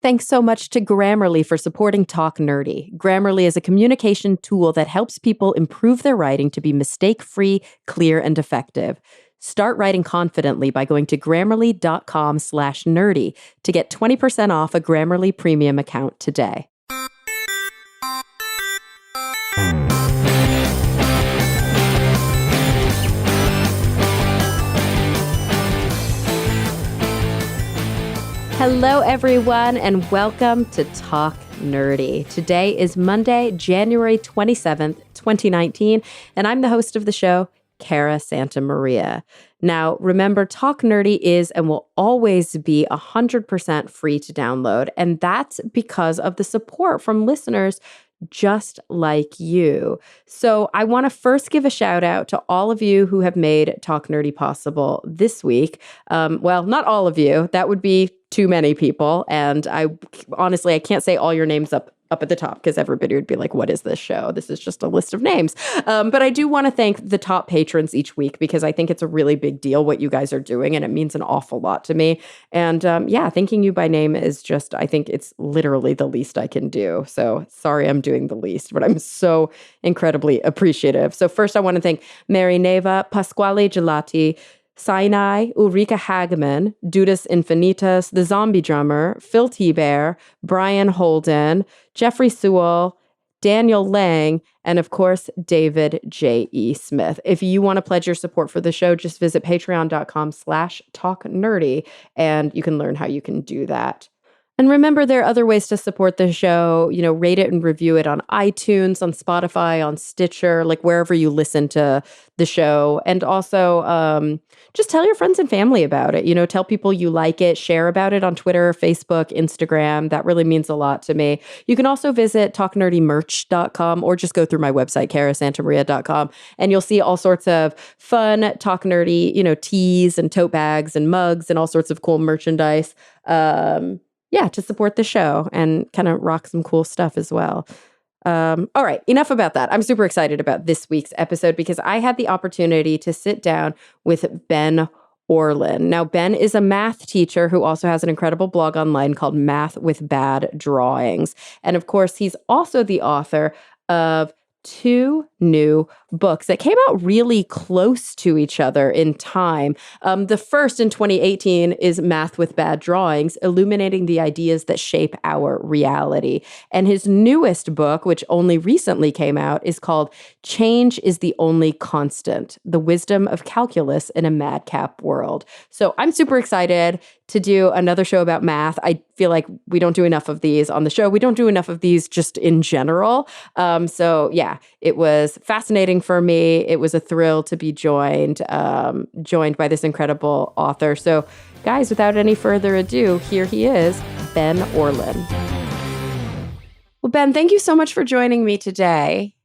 Thanks so much to Grammarly for supporting Talk Nerdy. Grammarly is a communication tool that helps people improve their writing to be mistake-free, clear, and effective. Start writing confidently by going to grammarly.com/nerdy to get 20% off a Grammarly premium account today. Hello, everyone, and welcome to Talk Nerdy. Today is Monday, January 27th, 2019, and I'm the host of the show, Cara Santa Maria. Now, remember, Talk Nerdy is and will always be 100% free to download, and that's because of the support from listeners just like you. So I want to first give a shout out to all of you who have made Talk Nerdy possible this week. Well, not all of you. That would be too many people. And I can't say all your names up at the top because everybody would be like, what is this show? This is just a list of names. But I do want to thank the top patrons each week because I think it's a really big deal what you guys are doing and it means an awful lot to me. And thanking you by name is just, I think it's literally the least I can do. So sorry I'm doing the least, but I'm so incredibly appreciative. So first I want to thank Mary Neva, Pasquale Gelati, Sinai, Ulrika Hagman, Dudas Infinitas, The Zombie Drummer, Phil T-Bear, Brian Holden, Jeffrey Sewell, Daniel Lang, and of course, David J.E. Smith. If you want to pledge your support for the show, just visit patreon.com/talknerdy, and you can learn how you can do that. And remember, there are other ways to support the show. You know, rate it and review it on iTunes, on Spotify, on Stitcher, like wherever you listen to the show. And also, just tell your friends and family about it. You know, tell people you like it, share about it on Twitter, Facebook, Instagram. That really means a lot to me. You can also visit talknerdymerch.com or just go through my website, carasantamaria.com, and you'll see all sorts of fun Talk Nerdy, you know, tees and tote bags and mugs and all sorts of cool merchandise. To support the show and kind of rock some cool stuff as well. All right, enough about that. I'm super excited about this week's episode because I had the opportunity to sit down with Ben Orlin. Now, Ben is a math teacher who also has an incredible blog online called Math with Bad Drawings. And of course, he's also the author of two new books that came out really close to each other in time. The first in 2018 is Math with Bad Drawings, Illuminating the Ideas that Shape Our Reality. And his newest book, which only recently came out, is called Change is the Only Constant, The Wisdom of Calculus in a Madcap World. So I'm super excited to do another show about math. I feel like we don't do enough of these on the show. We don't do enough of these just in general. It was fascinating for me. It was a thrill to be joined by this incredible author. So guys, without any further ado, here he is, Ben Orlin. Well, Ben, thank you so much for joining me today.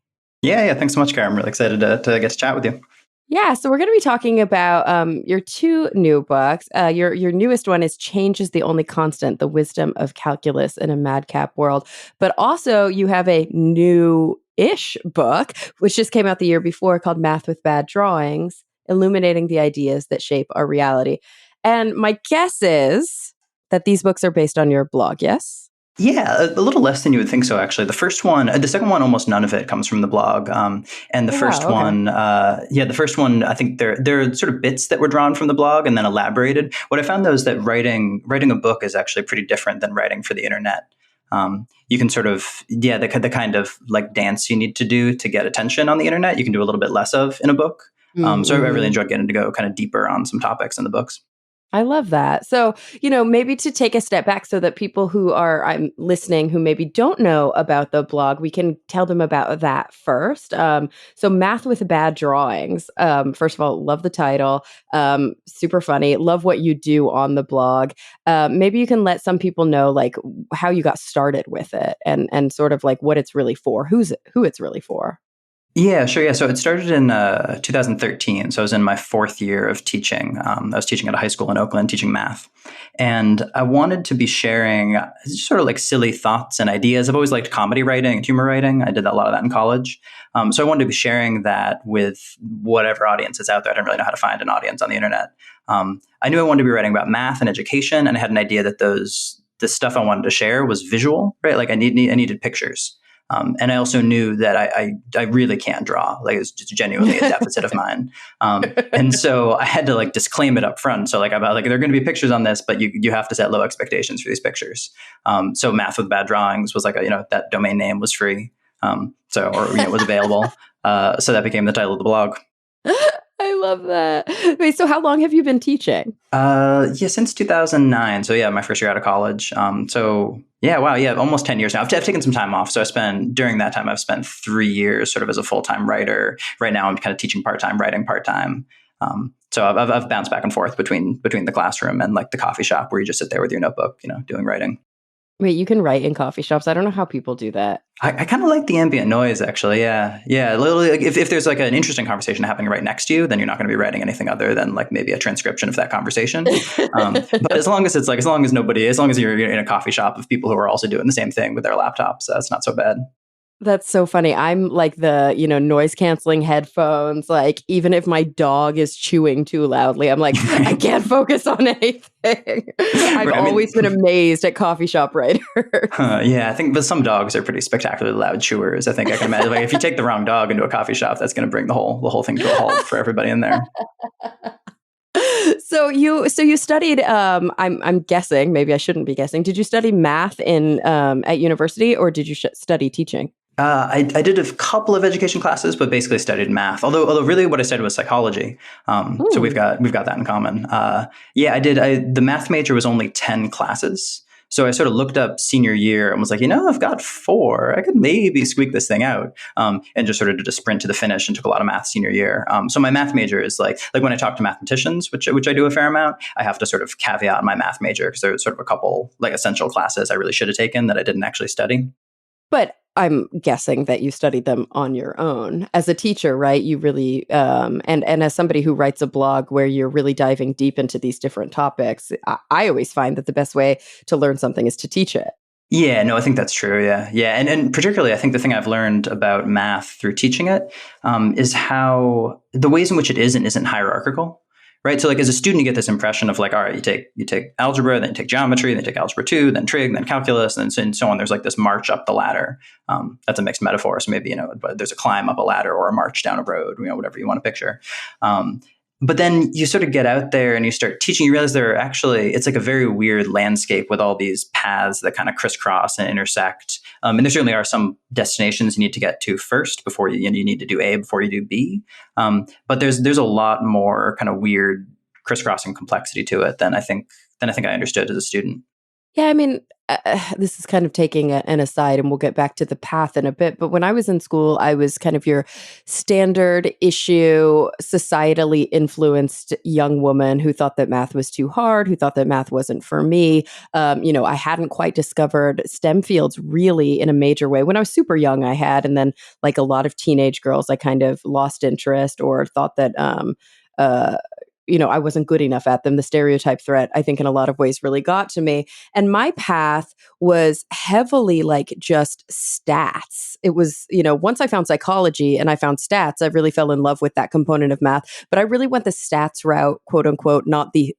Yeah. Thanks so much, Cara. I'm really excited to get to chat with you. Yeah, so we're going to be talking about your two new books. Your newest one is Change is the Only Constant, The Wisdom of Calculus in a Madcap World. But also you have a new-ish book, which just came out the year before, called Math with Bad Drawings, Illuminating the Ideas that Shape Our Reality. And my guess is that these books are based on your blog, yes? Yeah, a little less than you would think so, actually. The second one, almost none of it comes from the blog. And the first one, I think there are sort of bits that were drawn from the blog and then elaborated. What I found, though, is that writing a book is actually pretty different than writing for the internet. You can sort of, the kind of like dance you need to do to get attention on the internet, you can do a little bit less of in a book. So I really enjoyed getting to go kind of deeper on some topics in the books. I love that. So, maybe to take a step back so that people who are listening who maybe don't know about the blog, we can tell them about that first. So Math with Bad Drawings. First of all, love the title. Super funny. Love what you do on the blog. Maybe you can let some people know like how you got started with it and sort of like what it's really for, who it's really for. Yeah, sure. Yeah. So it started in 2013. So I was in my fourth year of teaching. I was teaching at a high school in Oakland, teaching math. And I wanted to be sharing sort of like silly thoughts and ideas. I've always liked comedy writing and humor writing. I did a lot of that in college. So I wanted to be sharing that with whatever audience is out there. I didn't really know how to find an audience on the internet. I knew I wanted to be writing about math and education, and I had an idea that those the stuff I wanted to share was visual, right? Like I needed pictures. And I also knew that I really can't draw. Like it's just genuinely a deficit of mine. And so I had to like disclaim it up front. So like about like there are going to be pictures on this, but you have to set low expectations for these pictures. So Math with Bad Drawings was like that domain name was free. Was available. So that became the title of the blog. I love that. Wait, so how long have you been teaching? Since 2009. So yeah, my first year out of college. Almost 10 years now. I've taken some time off. So during that time, I've spent 3 years sort of as a full-time writer. Right now I'm kind of teaching part-time, writing part-time. So I've bounced back and forth between the classroom and like the coffee shop where you just sit there with your notebook, doing writing. Wait, you can write in coffee shops? I don't know how people do that. I kind of like the ambient noise, actually. Yeah. Literally, like if there's like an interesting conversation happening right next to you, then you're not going to be writing anything other than like maybe a transcription of that conversation. But as long as you're in a coffee shop of people who are also doing the same thing with their laptops, that's not so bad. That's so funny. I'm like the, noise canceling headphones. Like, even if my dog is chewing too loudly, I'm like, I can't focus on anything. I've always been amazed at coffee shop writers. I think, but some dogs are pretty spectacularly loud chewers. I think I can imagine, like, if you take the wrong dog into a coffee shop, that's going to bring the whole thing to a halt for everybody in there. So you studied. I'm guessing. Maybe I shouldn't be guessing. Did you study math at university, or did you study teaching? I did a couple of education classes, but basically studied math. Although really what I studied was psychology. So we've got that in common. I did. The math major was only 10 classes. So I sort of looked up senior year and was like, I've got 4. I could maybe squeak this thing out. And just sort of did a sprint to the finish and took a lot of math senior year. So my math major is like when I talk to mathematicians, which I do a fair amount, I have to sort of caveat my math major because there's sort of a couple like essential classes I really should have taken that I didn't actually study. But I'm guessing that you studied them on your own. As a teacher, right? You really, and as somebody who writes a blog where you're really diving deep into these different topics, I always find that the best way to learn something is to teach it. Yeah, no, I think that's true. Yeah. And particularly, I think the thing I've learned about math through teaching it is how the ways in which it isn't hierarchical. Right. So like as a student, you get this impression of like, all right, you take algebra, then you take geometry, then you take algebra 2, then trig, then calculus, and so on. There's like this march up the ladder. That's a mixed metaphor. So maybe, there's a climb up a ladder or a march down a road, whatever you want to picture. But then you sort of get out there and you start teaching, you realize it's like a very weird landscape with all these paths that kind of crisscross and intersect. And there certainly are some destinations you need to get to first before you need to do A before you do B. But there's a lot more kind of weird crisscrossing complexity to it than I think I understood as a student. Yeah, I mean, this is kind of taking an aside, and we'll get back to the path in a bit. But when I was in school, I was kind of your standard issue, societally influenced young woman who thought that math was too hard, who thought that math wasn't for me. I hadn't quite discovered STEM fields really in a major way. When I was super young, I had, and then like a lot of teenage girls, I kind of lost interest or thought that I wasn't good enough at them. The stereotype threat, I think, in a lot of ways really got to me. And my path was heavily like just stats. It was, once I found psychology and I found stats, I really fell in love with that component of math. But I really went the stats route, quote unquote, not the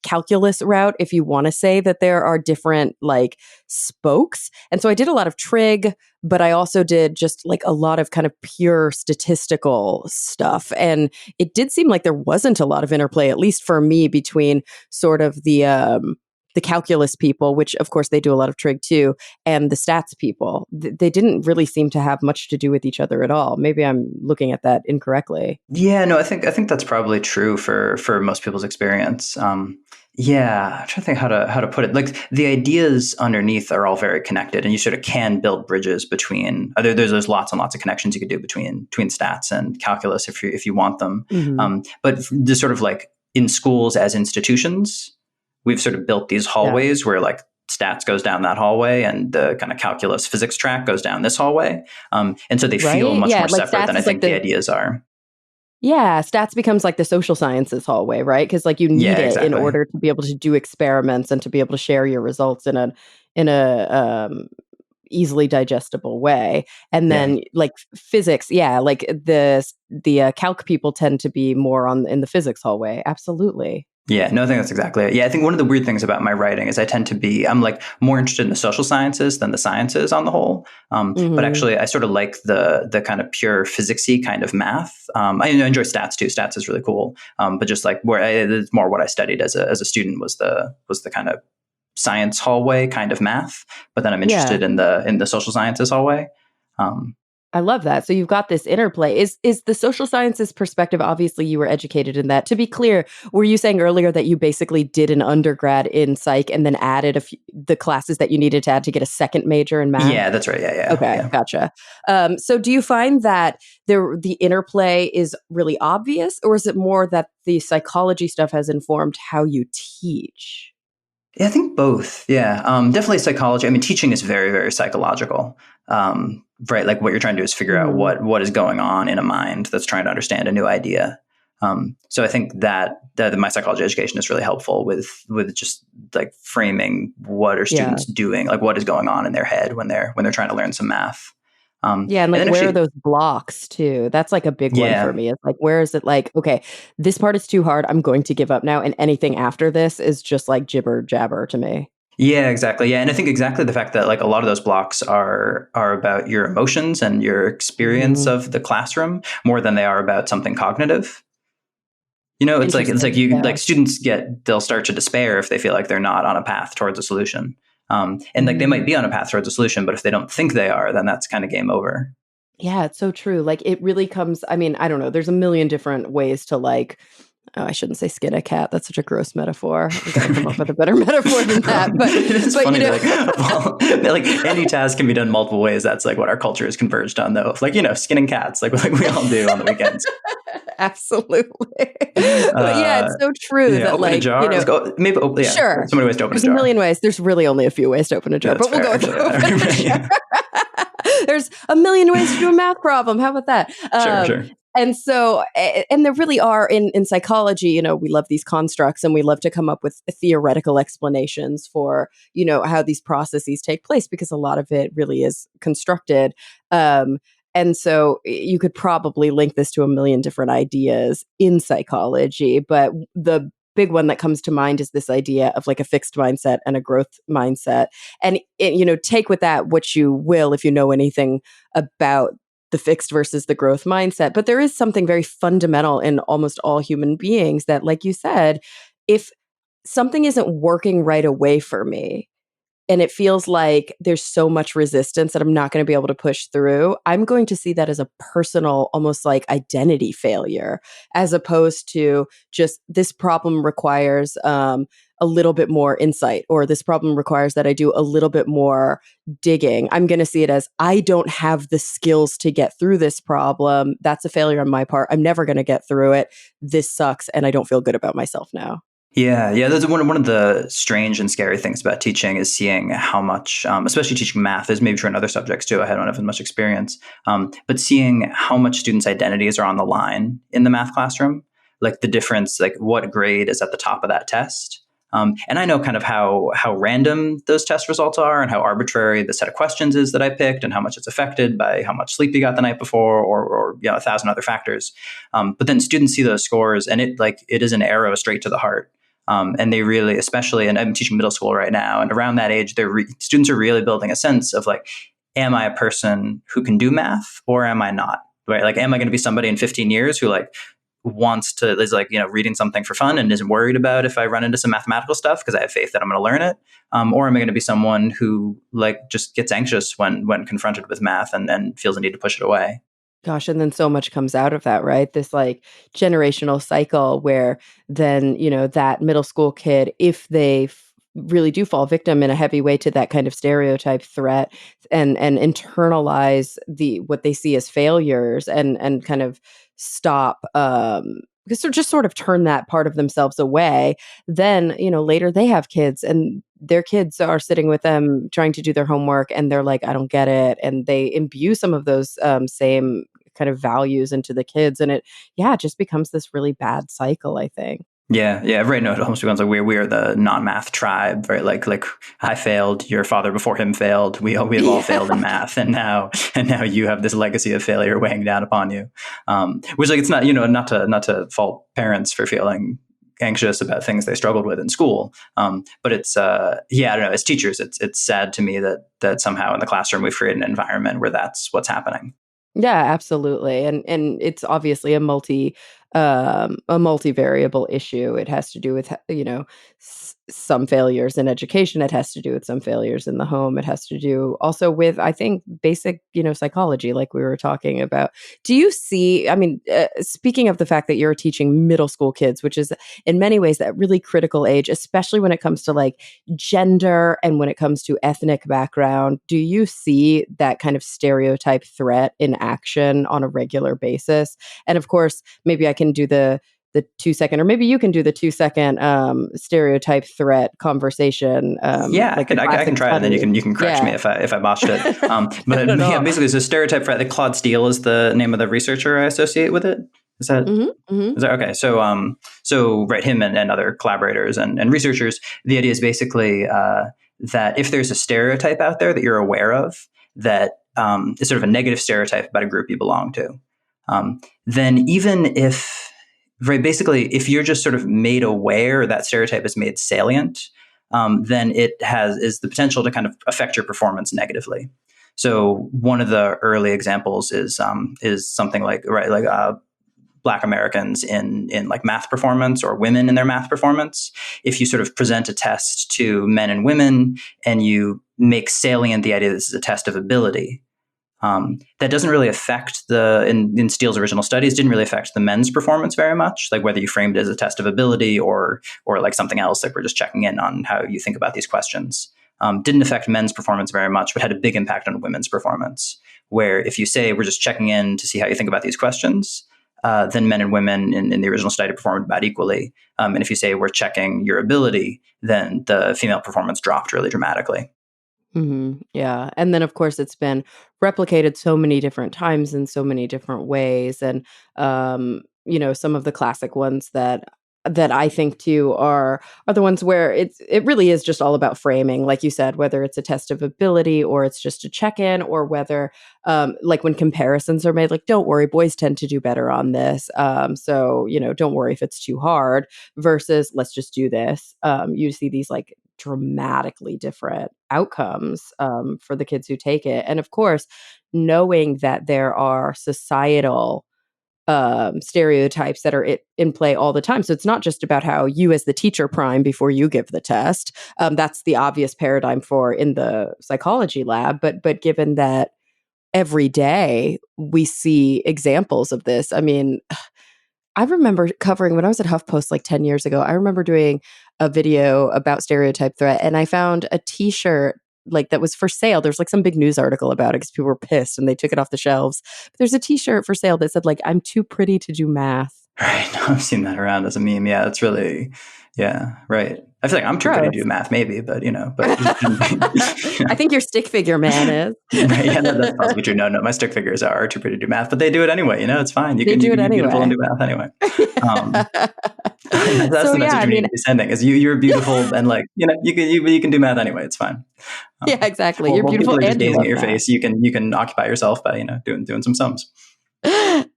calculus route, if you want to say that there are different like spokes. And so I did a lot of trig, but I also did just like a lot of kind of pure statistical stuff. And it did seem like there wasn't a lot of interplay, at least for me, between sort of the calculus people, which of course they do a lot of trig too, and the stats people. They didn't really seem to have much to do with each other at all. Maybe I'm looking at that incorrectly. Yeah, no, I think that's probably true for most people's experience. I'm trying to think how to put it. Like the ideas underneath are all very connected, and you sort of can build bridges between. There's lots and lots of connections you could do between stats and calculus if you want them. Mm-hmm. But the sort of like in schools as institutions, we've sort of built these hallways where like stats goes down that hallway and the kind of calculus physics track goes down this hallway. And so they feel much more separate than I think the ideas are. Yeah, stats becomes like the social sciences hallway, right? Because like you need it in order to be able to do experiments and to be able to share your results in a easily digestible way. And then like physics, like the calc people tend to be more in the physics hallway. Absolutely. Yeah, no, I think that's exactly it. Yeah, I think one of the weird things about my writing is I'm like more interested in the social sciences than the sciences on the whole. But Hmm. actually, I sort of like the kind of pure physicsy kind of math. I enjoy stats too. Stats is really cool. But just like it's more what I studied as a student was the kind of science hallway kind of math. But then I'm Yeah. interested in the social sciences hallway. Um, I love that. So you've got this interplay. Is the social sciences perspective, obviously you were educated in that. To be clear, were you saying earlier that you basically did an undergrad in psych and then added the classes that you needed to add to get a second major in math? yeah, that's right. Yeah, yeah, Okay, yeah. gotcha. So do you find that the interplay is really obvious, or is it more that the psychology stuff has informed how you teach? Yeah, I think both. Yeah, definitely psychology. I mean, teaching is very, very psychological, right? Like what you're trying to do is figure out Mhm. what is going on in a mind that's trying to understand a new idea. So I think that my psychology education is really helpful with just like framing what are Yeah. students doing, like what is going on in their head when they're trying to learn some math. Yeah, and, And like, then where are actually, those blocks too? That's, like, a big one for yeah, me. It's like, where is it like, "Okay, this part is too hard, I'm going to give up now," and anything after this is just, like, jibber jabber to me. yeah, exactly. Yeah, and I think exactly the fact that like a lot of those blocks are about your emotions and your experience Mhm. of the classroom more than they are about something cognitive. It's like Interesting, you yeah. like they'll start to despair if they feel like they're not on a path towards a solution. And like they might Mhm. be on a path towards a solution, but if they don't think they are, then that's kind of game over. Yeah, it's so true, like, it really comes I mean, I don't know, there's a million different ways to, like oh, I shouldn't say skin a cat, that's such a gross metaphor. I gotta come up with a better metaphor than that, It is but, you funny know that like any task can be done multiple ways. That's like what our culture is converged on, though. Like skinning cats, like we all do on the weekends. Absolutely. But, yeah, Uh, it's so true yeah, that, open a like, jar. Let's go. Maybe. Yeah, sure. so many ways to open a There's a jar. million ways. There's really only a few ways to open a Yeah, jar, that's but we'll fair. go with Actually, open a jar. yeah. There's a million ways to do a math problem. How about that? Sure, sure. And so, and there really are in psychology, we love these constructs and we love to come up with theoretical explanations for, how these processes take place because a lot of it really is constructed. Um, and so you could probably link this to a million different ideas in psychology, but the big one that comes to mind is this idea of like a fixed mindset and a growth mindset. And take with that what you will if you know anything about the fixed versus the growth mindset. But there is something very fundamental in almost all human beings that, like you said, if something isn't working right away for me, and it feels like there's so much resistance that I'm not going to be able to push through, I'm going to see that as a personal, almost like identity failure, as opposed to just this problem requires a little bit more insight, or this problem requires that I do a little bit more digging. I'm going to see it as I don't have the skills to get through this problem. That's a failure on my part. I'm never going to get through it. This sucks, and I don't feel good about myself now. Yeah, yeah. That's one of the strange and scary things about teaching is seeing how much, especially teaching math, is maybe true in other subjects too. I don't have as much experience, but seeing how much students' identities are on the line in the math classroom, like the difference, like what grade is at the top of that test. And I know kind of how random those test results are, and how arbitrary the set of questions is that I picked, and how much it's affected by how much sleep you got the night before, or 1,000 other factors. But then students see those scores, and it is an arrow straight to the heart. And they really, especially, and I'm teaching middle school right now, and around that age, students are really building a sense of like, am I a person who can do math, or am I not? Right? Like, am I going to be somebody in 15 years who like is like, reading something for fun and isn't worried about if I run into some mathematical stuff because I have faith that I'm going to learn it? Or am I going to be someone who like just gets anxious when confronted with math and feels a need to push it away? Gosh, and then so much comes out of that, right? This like generational cycle where then, that middle school kid, if they really do fall victim in a heavy way to that kind of stereotype threat and internalize what they see as failures and kind of stop because they're just sort of turn that part of themselves away, then, later they have kids and their kids are sitting with them trying to do their homework and they're like, I don't get it. And they imbue some of those same kind of values into the kids. And it just becomes this really bad cycle, I think. Yeah, yeah. Right. No, it almost becomes like we are the non-math tribe, right? Like I failed, your father before him failed. We have all failed in Yeah. math, and now you have this legacy of failure weighing down upon you. Which like it's not not to fault parents for feeling anxious about things they struggled with in school. But it's I don't know. As teachers, it's sad to me that somehow in the classroom we've created an environment where that's what's happening. Yeah, absolutely. And it's obviously a multivariable issue. It has to do with, some failures in education. It has to do with some failures in the home. It has to do also with, I think, basic, psychology, like we were talking about. Do you see, I mean, speaking of the fact that you're teaching middle school kids, which is in many ways that really critical age, especially when it comes to like gender and when it comes to ethnic background, do you see that kind of stereotype threat in action on a regular basis? And of course, maybe I can do the 2 second, or maybe you can do the 2 second stereotype threat conversation. Yeah, Like I can try it, and then you can correct me if I botched it. But yeah, basically, it's a stereotype threat. That Claude Steele is the name of the researcher I associate with it. Is that Mm-hmm, mm-hmm. is that okay? So right, him and other collaborators and researchers. The idea is basically that if there's a stereotype out there that you're aware of that is sort of a negative stereotype about a group you belong to, then even if basically, if you're just sort of made aware that stereotype is made salient, then it is the potential to kind of affect your performance negatively. So one of the early examples is something like Black Americans in like math performance, or women in their math performance. If you sort of present a test to men and women and you make salient the idea that this is a test of ability, that doesn't really affect in Steele's original studies, didn't really affect the men's performance very much, like whether you framed it as a test of ability or like something else, like we're just checking in on how you think about these questions. Didn't affect men's performance very much, but had a big impact on women's performance, where if you say we're just checking in to see how you think about these questions, then men and women in the original study performed about equally. And if you say we're checking your ability, then the female performance dropped really dramatically. Yeah. And then, of course, it's been replicated so many different times in so many different ways. And, some of the classic ones that I think too are the ones where it really is just all about framing, like you said, whether it's a test of ability or it's just a check-in, or whether like when comparisons are made, like, don't worry, boys tend to do better on this. So, don't worry if it's too hard, versus let's just do this. You see these like dramatically different outcomes for the kids who take it. And of course, knowing that there are societal stereotypes that are in play all the time. So it's not just about how you as the teacher prime before you give the test. That's the obvious paradigm for in the psychology lab. But given that every day we see examples of this, I mean, I remember covering when I was at HuffPost like 10 years ago. I remember doing a video about stereotype threat, and I found a t-shirt like that was for sale. There's like some big news article about it because people were pissed and they took it off the shelves. But there's a t-shirt for sale that said like, "I'm too pretty to do math." Right. I've seen that around as a meme. Yeah, it's really, yeah, right. I feel like I'm too pretty to do math, maybe, but I think your stick figure man is. Right, yeah, that's possibly true. No, my stick figures are too pretty to do math, but they do it anyway. It's fine. You They can do it be beautiful and anyway. do math anyway. That's So the yeah, message I we need mean, to be sending: is you're beautiful, and like you can do math anyway. It's fine. yeah, exactly. You're While beautiful people are just and you gazing love at your math. face, you can occupy yourself by doing some sums.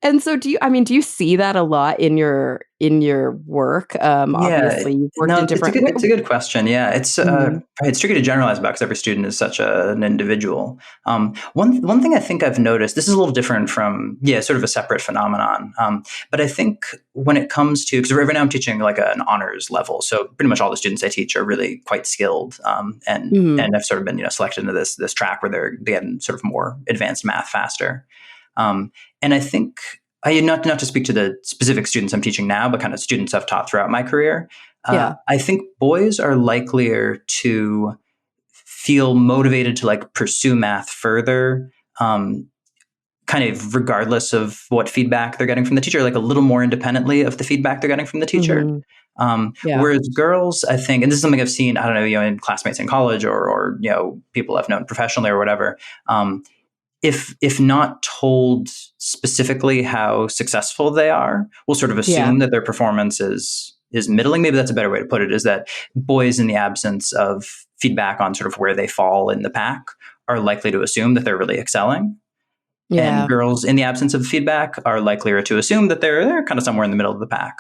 And so do you see that a lot in your work? Yeah, Obviously you've worked no, in different it's a good question. Yeah, Mhm. it's tricky to generalize about because every student is such an individual. One thing I think I've noticed, this is a little different from sort of a separate phenomenon. But I think when it comes to, because right now I'm teaching like an honors level, so pretty much all the students I teach are really quite skilled, Mhm. and I've sort of been selected into this track where they get sort of more advanced math faster. And I think not to speak to the specific students I'm teaching now, but kind of students I've taught throughout my career. Yeah. I think boys are likelier to feel motivated to like pursue math further, kind of regardless of what feedback they're getting from the teacher, like a little more independently of the feedback they're getting from the teacher. Mhm. Yeah. Whereas girls, I think, and this is something I've seen, I don't know, in classmates in college or people I've known professionally or whatever. If not told specifically how successful they are, will sort of Yeah. assume that their performance is middling. Maybe that's a better way to put it, is that boys, in the absence of feedback on sort of where they fall in the pack, are likely to assume that they're really excelling. And Yeah. girls, in the absence of feedback, are likelier to assume that they're kind of somewhere in the middle of the pack.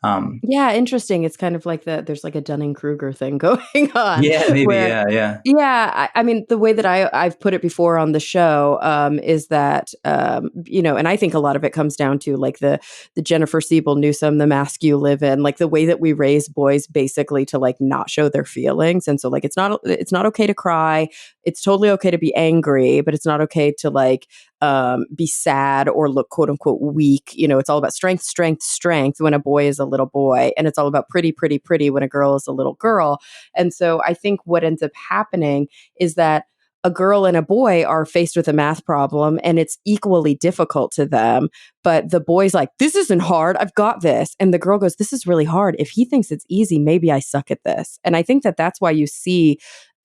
Yeah, interesting. It's kind of like there's like a Dunning-Kruger thing going on Yeah, maybe. where, Yeah. yeah, I mean, the way that I've put it before on the show is that, and I think a lot of it comes down to like the Jennifer Siebel Newsom, the mask you live in, like the way that we raise boys basically to like not show their feelings. And so like it's not okay to cry. It's totally okay to be angry, but it's not okay to like be sad or look quote unquote weak. It's all about strength, strength, strength when a boy is a little boy. And it's all about pretty, pretty, pretty when a girl is a little girl. And so I think what ends up happening is that a girl and a boy are faced with a math problem and it's equally difficult to them. But the boy's like, this isn't hard. I've got this. And the girl goes, this is really hard. If he thinks it's easy, maybe I suck at this. And I think that that's why you see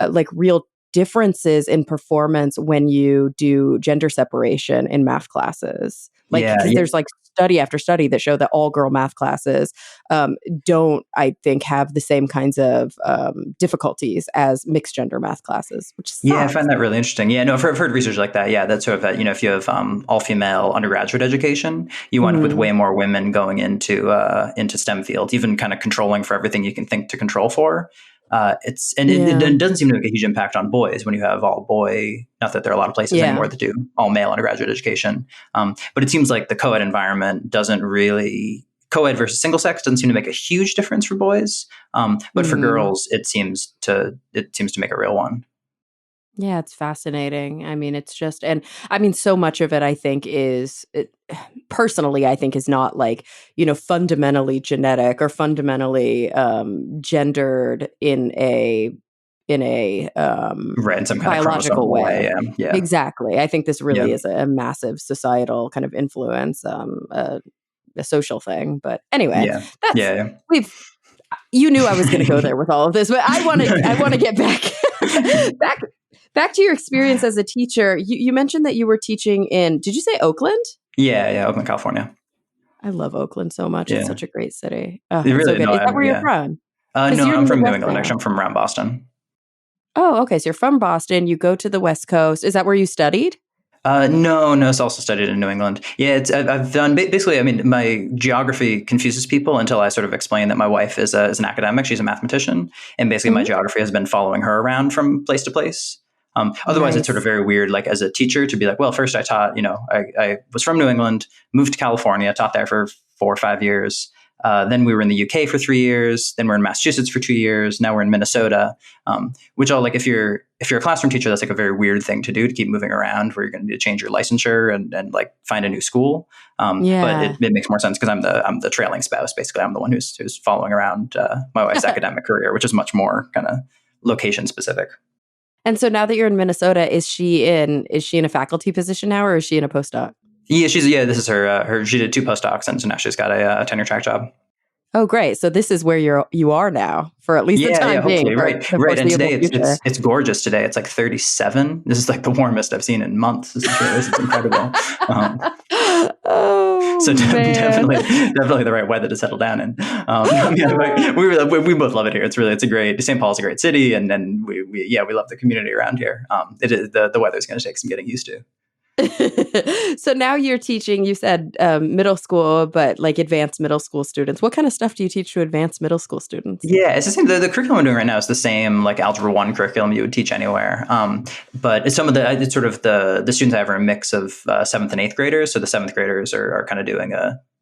like real differences in performance when you do gender separation in math classes. Like, Yeah. because there's like study after study that show that all girl math classes don't, I think, have the same kinds of difficulties as mixed gender math classes, which Yeah, I sucks. find that really interesting. Yeah, no, I've heard research like that. Yeah, that's sort of that. If you have all female undergraduate education, you wind up with way more women going into STEM fields, even kind of controlling for everything you can think to control for. It doesn't seem to make a huge impact on boys when you have all boy. Not that there are a lot of places anymore that do all male undergraduate education, but it seems like the co-ed environment doesn't really. Co-ed versus single sex doesn't seem to make a huge difference for boys, but for girls, it seems to make a real one. Yeah, it's fascinating. I mean, it's just, and I mean, so much of it, I think, personally, I think is not like, fundamentally genetic or fundamentally gendered in a Right, in some kind of biological chromosomal way. way. Yeah. Exactly. I think this Yeah. really is a massive societal kind of influence, a social thing. But anyway, Yeah. that's Yeah. we've. You knew I was going to go there with all of this, but I want to get back back back to your experience as a teacher. You mentioned that you were teaching in, did you say Oakland? Yeah. Oakland, California. I love Oakland so much. It's Yeah. such a great city. Oh, You it's so really good. know. Is that where you're from? Because No, you're I'm from New Midwest England. now. Actually, I'm from around Boston. Oh, okay. So you're from Boston. You go to the West Coast. Is that where you studied? No. It's also studied in New England. Yeah, I've done basically. I mean, my geography confuses people until I sort of explain that my wife is an academic. She's a mathematician, and basically my Mhm. geography has been following her around from place to place. Otherwise, it's sort of Nice. very weird. Like as a teacher, to be like, well, first I taught. I was from New England, moved to California, taught there for 4 or 5 years. Then we were in the UK for 3 years. Then we're in Massachusetts for 2 years. Now we're in Minnesota. Which all like if you're a classroom teacher, that's like a very weird thing to do, to keep moving around, where you're going to need to change your licensure and like find a new school. But Yeah. it makes more sense because I'm the trailing spouse. Basically, I'm the one who's following around my wife's academic career, which is much more kind of location specific. And so now that you're in Minnesota, is she in a faculty position now, or is she in a postdoc? Yeah. This is her. She did 2 postdocs, and so now she's got a tenure track job. Oh, great. So this is where you are now for at least the Yeah, time being, hopefully, for right. the And foreseeable today future. it's gorgeous. Today it's like 37. This is like the warmest I've seen in months. This is incredible. Oh, So man. definitely the right weather to settle down in. Yeah, we both love it here. It's a great. St. Paul's a great city, and we love the community around here. It is the weather's going to take some getting used to. So now you're teaching, you said middle school, but like advanced middle school students. What kind of stuff do you teach to advanced middle school students? Yeah, it's the same. The curriculum I'm doing right now is the same, like Algebra 1 curriculum you would teach anywhere. But it's it's sort of the students I have are a mix of 7th and 8th graders. So the 7th graders are kind of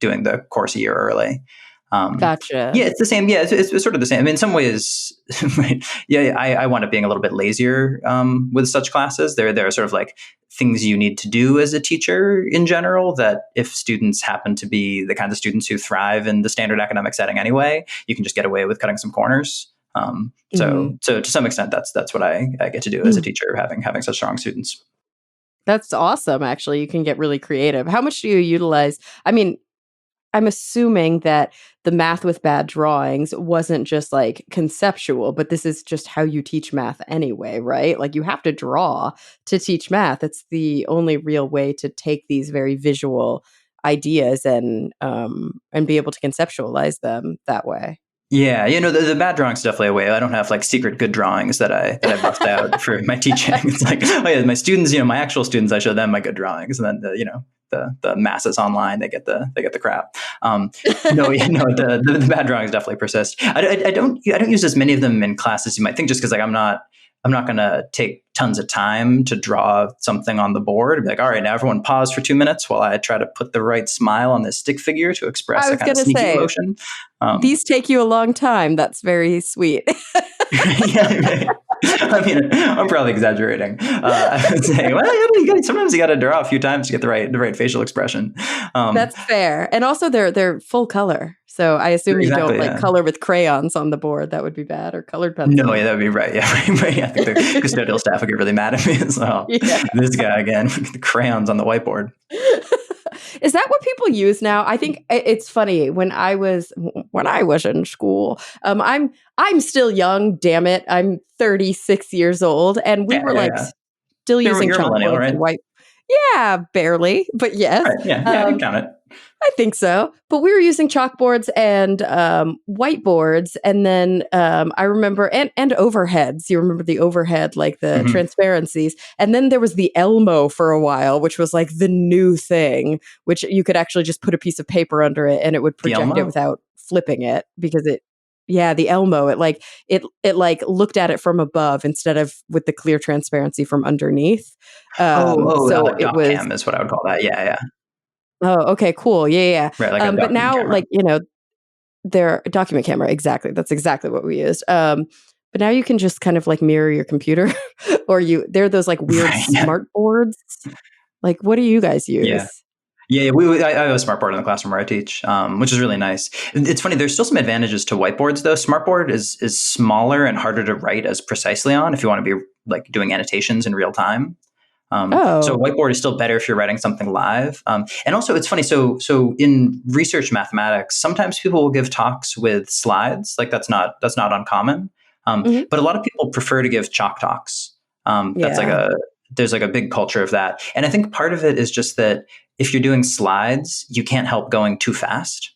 doing the course a year early. Gotcha. Yeah, it's the same. Yeah, it's sort of the same. I mean, in some ways, right, yeah, I wound up being a little bit lazier with such classes. There are sort of like things you need to do as a teacher in general that if students happen to be the kinds of students who thrive in the standard academic setting anyway, you can just get away with cutting some corners. Mhm. So to some extent, that's what I get to do as a teacher, having such strong students. That's awesome, actually. You can get really creative. How much do you utilize? I mean, I'm assuming that the math with bad drawings wasn't just like conceptual, but this is just how you teach math anyway, right? Like you have to draw to teach math. It's the only real way to take these very visual ideas and be able to conceptualize them that way. Yeah, the bad drawings definitely a way. I don't have like secret good drawings that I bust out for my teaching. It's like, oh yeah, my students, my actual students, I show them my good drawings, and then the masses online, they get the crap. No, the bad drawings definitely persist. I don't use as many of them in class as you might think, just because like I'm not going to take tons of time to draw something on the board. Be like, all right, now everyone pause for 2 minutes while I try to put the right smile on this stick figure to express a kind of sneaky emotion. These take you a long time. That's very sweet. Yeah, I mean, I'm probably exaggerating. I would say, well, sometimes you got to draw a few times to get the right facial expression. That's fair, and also they're full color. So I assume you don't like color with crayons on the board. That would be bad, or colored pencil. No, yeah, that would be right. Yeah, right. I think the custodial staff would get really mad at me as well. Yeah. This guy again, the crayons on the whiteboard. Is that what people use now? I think it's funny. When I was in school, I'm still young. Damn it, I'm 36 years old, and we were still using chalkboard, right? And white. Yeah, barely, but yes. Right. Yeah, I can count it. I think so. But we were using chalkboards and whiteboards. And then I remember, and overheads. You remember the overhead, like the transparencies. And then there was the Elmo for a while, which was like the new thing, which you could actually just put a piece of paper under it and it would project it without flipping it, because the Elmo, it looked at it from above instead of with the clear transparency from underneath. So it was cam is what I would call that. Yeah. Oh, okay, cool. Yeah. Right, like but now, camera. Their document camera, exactly. That's exactly what we used. But now you can just kind of like mirror your computer, or there are those like weird smart boards. Like, what do you guys use? Yeah, I have a smartboard in the classroom where I teach, which is really nice. It's funny, there's still some advantages to whiteboards, though. Smartboard is smaller and harder to write as precisely on if you want to be like doing annotations in real time. So whiteboard is still better if you're writing something live. And also it's funny. So in research mathematics, sometimes people will give talks with slides. Like that's not uncommon. But a lot of people prefer to give chalk talks. There's like a big culture of that. And I think part of it is just that if you're doing slides, you can't help going too fast.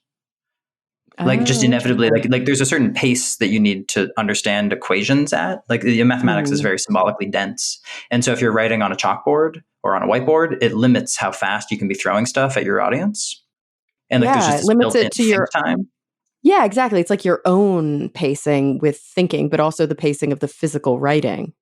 Like just inevitably, like there's a certain pace that you need to understand equations at. Like mathematics is very symbolically dense. And so if you're writing on a chalkboard or on a whiteboard, it limits how fast you can be throwing stuff at your audience. And like there's just it limits it to your time. Yeah, exactly. It's like your own pacing with thinking, but also the pacing of the physical writing.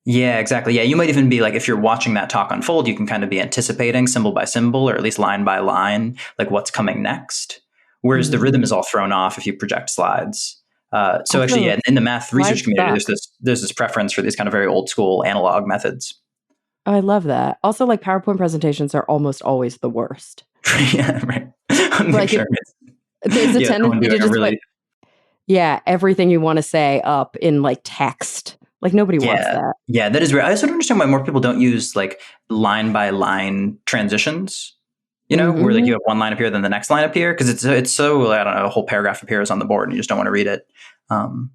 Yeah, exactly. Yeah, you might even be like, if you're watching that talk unfold, you can kind of be anticipating symbol by symbol, or at least line by line, like what's coming next. Whereas the rhythm is all thrown off if you project slides. So actually, in the math research community, there's this preference for these kind of very old school analog methods. Oh, I love that. Also, like PowerPoint presentations are almost always the worst. Yeah, right. Like there's a tendency to just put everything you want to say up in like text. Like nobody wants that. Yeah, that is weird. I also don't understand why more people don't use like line by line transitions. You know, where like you have one line up here, then the next line up here, because it's so, I don't know, a whole paragraph appears on the board and you just don't want to read it. For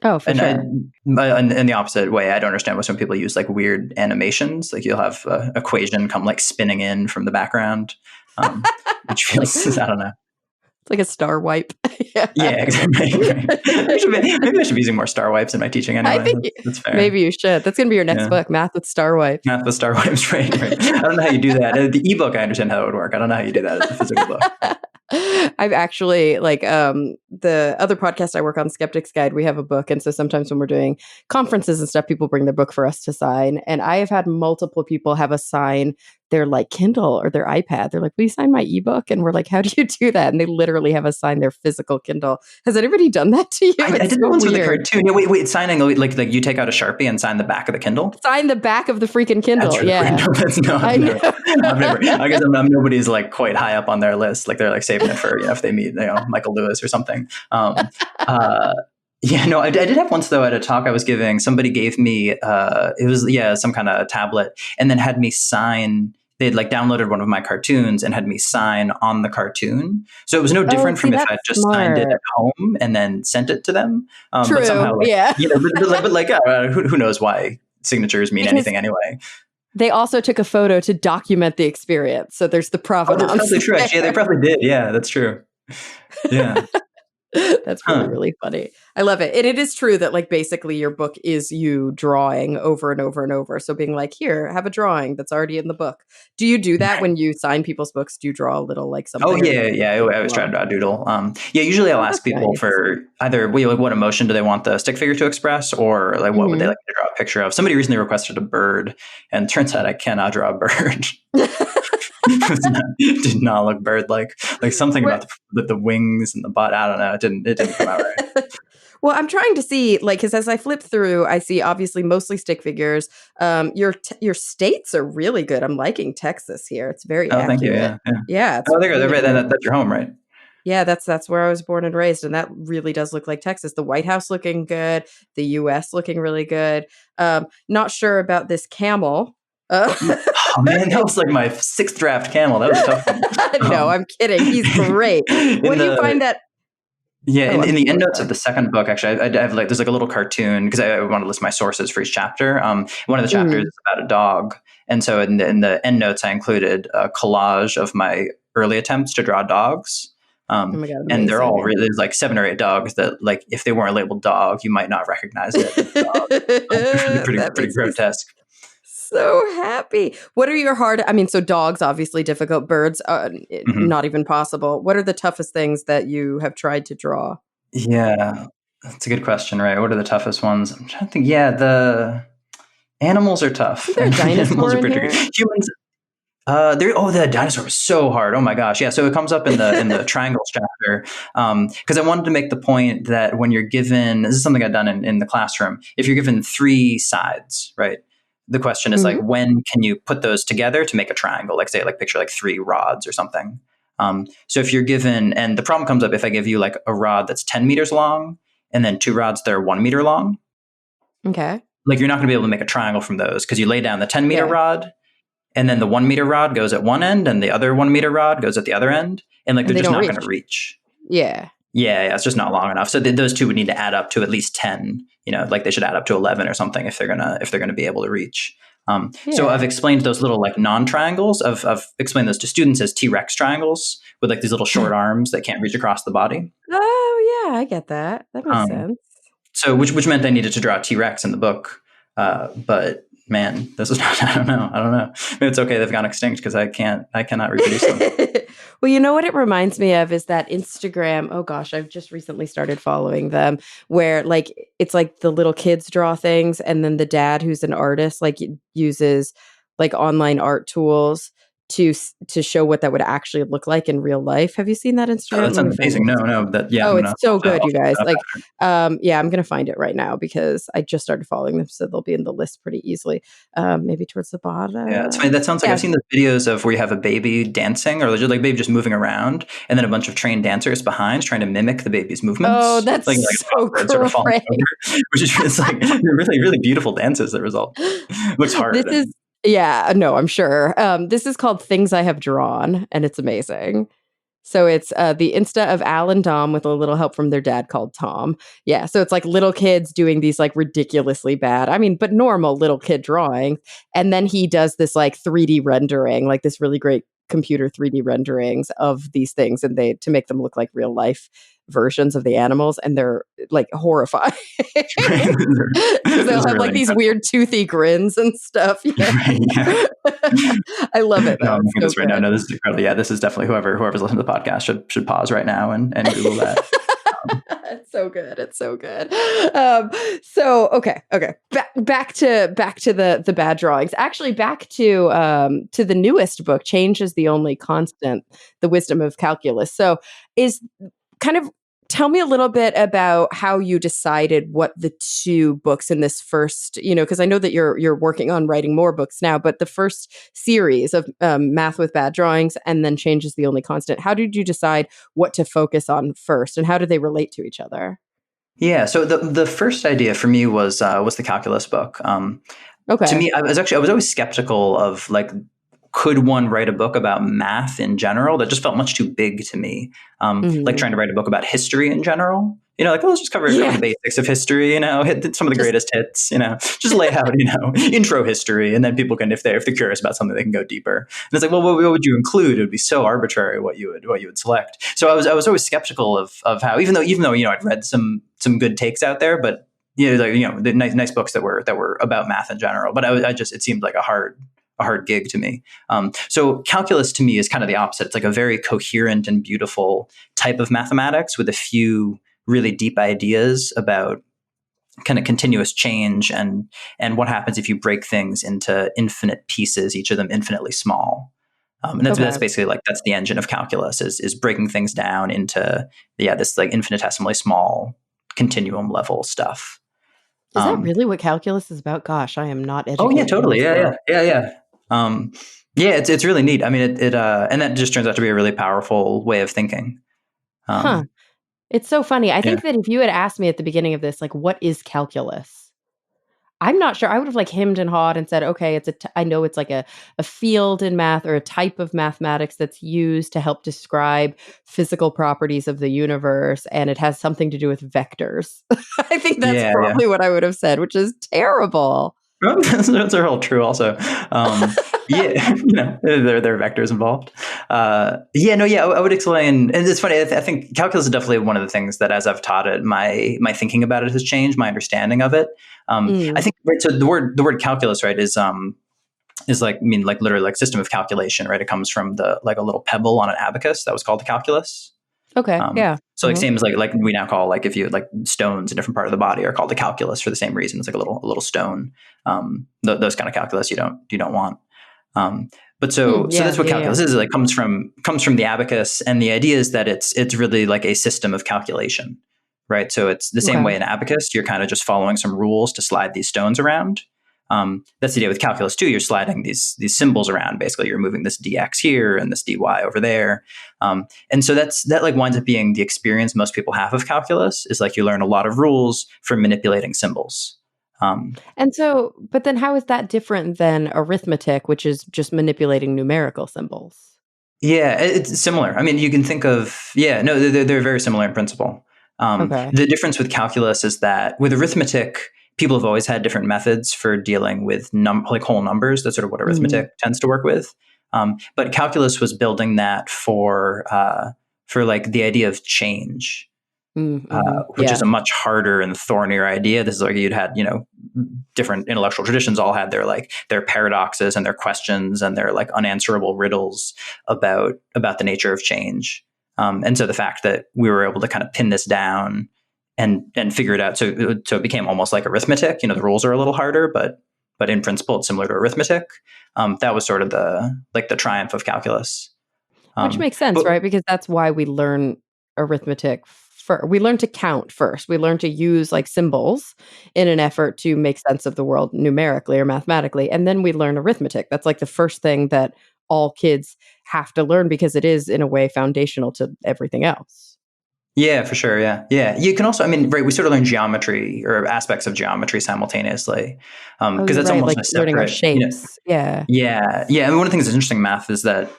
sure. And in the opposite way, I don't understand why some people use like weird animations. Like you'll have an equation come like spinning in from the background, which feels, I don't know. It's like a star wipe. Yeah, exactly. Right. Maybe I should be using more star wipes in my teaching anyway. I think that's fair. Maybe you should. That's going to be your next book, Math with Star Wipes. Math with Star Wipes, right. I don't know how you do that. The ebook, I understand how it would work. I don't know how you do that as a physical book. I've actually, like, the other podcast I work on, Skeptic's Guide, we have a book. And so sometimes when we're doing conferences and stuff, people bring their book for us to sign. And I have had multiple people have us sign their like Kindle or their iPad. They're like, will you sign my ebook? And we're like, how do you do that? And they literally have us sign their physical Kindle. Has anybody done that to you? I did that once with the cartoon. Yeah, wait, signing, like you take out a Sharpie and sign the back of the Kindle? Sign the back of the freaking Kindle, I guess I'm nobody's like quite high up on their list. Like they're like saving it for, if they meet, Michael Lewis or something. I did have once though at a talk I was giving, somebody gave me, it was, some kind of tablet, and then had me sign. They'd like downloaded one of my cartoons and had me sign on the cartoon. So it was no different from if I just signed it at home and then sent it to them. True. But somehow, who knows why signatures mean anything anyway. They also took a photo to document the experience. So there's the provenance. Oh, that's probably true. Actually, they probably did. Yeah, that's true. Yeah. That's really, really funny. I love it. And it is true that like basically your book is you drawing over and over and over. So being like, here, have a drawing that's already in the book. Do you do that when you sign people's books? Do you draw a little like Oh something or yeah, yeah. I always try draw? to draw a doodle. Yeah, usually I'll Oh, ask that's people nice. for either like what emotion do they want the stick figure to express, or like what would they Mhm. like to draw a picture of. Somebody recently requested a bird, and turns out I cannot draw a bird. Did not look bird like. Like something What about the wings and the butt. I don't know. It didn't come out right. Well, I'm trying to see, like, because as I flip through, I see obviously mostly stick figures. Your states are really good. I'm liking Texas here. It's very Oh, thank you. accurate. Yeah, yeah. Yeah, it's Oh, there you go. really, Right, really. that's your home, right? Yeah, that's where I was born and raised, and that really does look like Texas. The White House looking good, the U.S. looking really good. Not sure about this camel. Oh man, that was like my sixth draft camel. That was a tough one. No, I'm kidding. He's great. What In do you the find that? Yeah, Oh, I'm in the so end notes of sorry. the second book, actually, I have like there's like a little cartoon because I want to list my sources for each chapter. One of the chapters Mhm. is about a dog, and so in the end notes, I included a collage of my early attempts to draw dogs. Oh my god, And they're all amazing. really there's like 7 or 8 dogs that like if they weren't labeled dog, you might not recognize it as a dog. That Pretty makes me grotesque. so happy. What are your hard I mean, so dogs obviously difficult, birds Mhm. not even possible. What are the toughest things that you have tried to draw? Yeah, that's a good question, right? What are the toughest ones? I'm trying to think. Yeah, the animals are Isn't tough. there a Animals dinosaur are in pretty here? tricky. Humans, the dinosaur was so hard. Oh my gosh, yeah. So it comes up in the triangles chapter because I wanted to make the point that when you're given, this is something I've done in the classroom. If you're given 3 sides, right? The question is like, Mhm. when can you put those together to make a triangle? Like say, like picture like 3 rods or something. So if you're given, and the problem comes up if I give you like a rod that's 10 meters long and then 2 rods that are 1 meter long, Okay. like you're not going to be able to make a triangle from those because you lay down the 10-meter Yeah. rod and then the 1 meter rod goes at one end and the other 1 meter rod goes at the other end. And like, And they're they just don't not going to reach. reach. Yeah. Yeah, it's just not long enough. So those two would need to add up to at least 10, like they should add up to 11 or something if they're going to be able to reach. So I've Yeah. explained those little like non-triangles. I've explained those to students as T-Rex triangles with like these little short arms that can't reach across the body. Oh, yeah, I get that. That makes Um, sense. so which meant I needed to draw a T-Rex in the book. But man, this is not, I don't know. Maybe it's okay they've gone extinct because I cannot reproduce them. Well, you know what it reminds me of is that Instagram. Oh gosh, I've just recently started following them where like it's like the little kids draw things and then the dad who's an artist like uses like online art tools to show what that would actually look like in real life. Have you seen that Oh, Instagram? that Let me sounds find amazing. it. No, yeah, Oh, it's so good, I'll you look guys. that up Like, after. yeah, I'm gonna find it right now because I just started following them, so they'll be in the list pretty easily. Maybe towards the Yeah, it's funny. bottom. That sounds like Yeah. I've seen the videos of where you have a baby dancing or just like baby just moving around, and then a bunch of trained dancers behind trying to mimic the baby's Oh, movements, that's like a so songbird sort of falling great. over, which is it's like they're really really beautiful dances that result. It looks This hard. is yeah, no, I'm sure. This is called Things I Have Drawn, and it's amazing. So it's the Insta of Al and Dom with a little help from their dad called Tom. Yeah, so it's like little kids doing these like ridiculously bad, I mean, but normal little kid drawings. And then he does this like 3D rendering, like this really great computer 3D renderings of these things, and they to make them look like real life versions of the animals, and they're like horrifying because This they'll is have really like these incredible. weird toothy grins and stuff. Yeah, Right, yeah. I love it No, though. I'm It's looking at so this right now. good. No, this is incredible. Yeah, this is definitely whoever's listening to the podcast should pause right now and Google that. It's so good. It's so good. So okay. Back to the bad drawings. Actually, back to the newest book, Change is the Only Constant, The Wisdom of Calculus. So is kind of tell me a little bit about how you decided what the two books in this first, because I know that you're working on writing more books now, but the first series of Math with Bad Drawings and then Change is the Only Constant. How did you decide what to focus on first, and how do they relate to each other? Yeah, so the first idea for me was the calculus book. To Okay. me, I was always skeptical of like, could one write a book about math in general? That just felt much too big to me. Like Hmm. trying to write a book about history in general. like, oh, let's just cover the basics of history, hit some of the greatest hits, just lay out, intro history. And then people can, if they're curious about something, they can go deeper. And it's like, well, what would you include? It would be so arbitrary what you would select. So I was always skeptical of how, even though, I'd read some good takes out there, but the nice books that were about math in general. But it seemed like a hard gig to me. So calculus to me is kind of the opposite. It's like a very coherent and beautiful type of mathematics with a few really deep ideas about kind of continuous change and what happens if you break things into infinite pieces, each of them infinitely small. And that's basically that's the engine of calculus is breaking things down into this like infinitesimally small continuum level stuff. Is that really what calculus is about? Gosh, I am not educated. Oh yeah, totally. Yeah. It's really neat. I mean, it and that just turns out to be a really powerful way of thinking. It's so funny. I think that if you had asked me at the beginning of this, like, what is calculus? I'm not sure. I would have hemmed and hawed and said, okay, I know it's like a field in math or a type of mathematics that's used to help describe physical properties of the universe. And it has something to do with vectors. I think that's probably what I would have said, which is terrible. That's all true also. There are vectors involved. I would explain. And it's funny. I think calculus is definitely one of the things that, as I've taught it, my thinking about it has changed, my understanding of it. I think, right, so the word calculus, right, is literally like system of calculation, right? It comes from a little pebble on an abacus that was called the calculus. Okay. So same as like we now call, if you stones in a different part of the body are called the calculus for the same reason. It's like a little stone. Those kind of calculus you don't want. So that's what calculus is. It comes from the abacus, and the idea is that it's really like a system of calculation, right? So it's the same way in abacus. You're kind of just following some rules to slide these stones around. That's the idea with calculus too. You're sliding these symbols around. Basically, you're moving this dx here and this dy over there. And so that winds up being the experience most people have of calculus, is you learn a lot of rules for manipulating symbols. But then how is that different than arithmetic, which is just manipulating numerical symbols? Yeah, it's similar. I mean, you can think of, they're very similar in principle. The difference with calculus is that with arithmetic, people have always had different methods for dealing with whole numbers. That's sort of what arithmetic tends to work with. But calculus was building that for the idea of change, which is a much harder and thornier idea. This is you'd had, different intellectual traditions all had their paradoxes and their questions and their unanswerable riddles about the nature of change. And so the fact that we were able to kind of pin this down and figure it out. So it became almost like arithmetic. The rules are a little harder, but in principle, it's similar to arithmetic. That was sort of the triumph of calculus. Which makes sense, right? Because that's why we learn arithmetic. We learn to count first. We learn to use symbols in an effort to make sense of the world numerically or mathematically. And then we learn arithmetic. That's the first thing that all kids have to learn, because it is in a way foundational to everything else. Yeah, for sure. Yeah. You can also, right, we sort of learn geometry or aspects of geometry simultaneously. Because that's almost a separate, learning our shapes. Yeah. And one of the things that's interesting in math is that,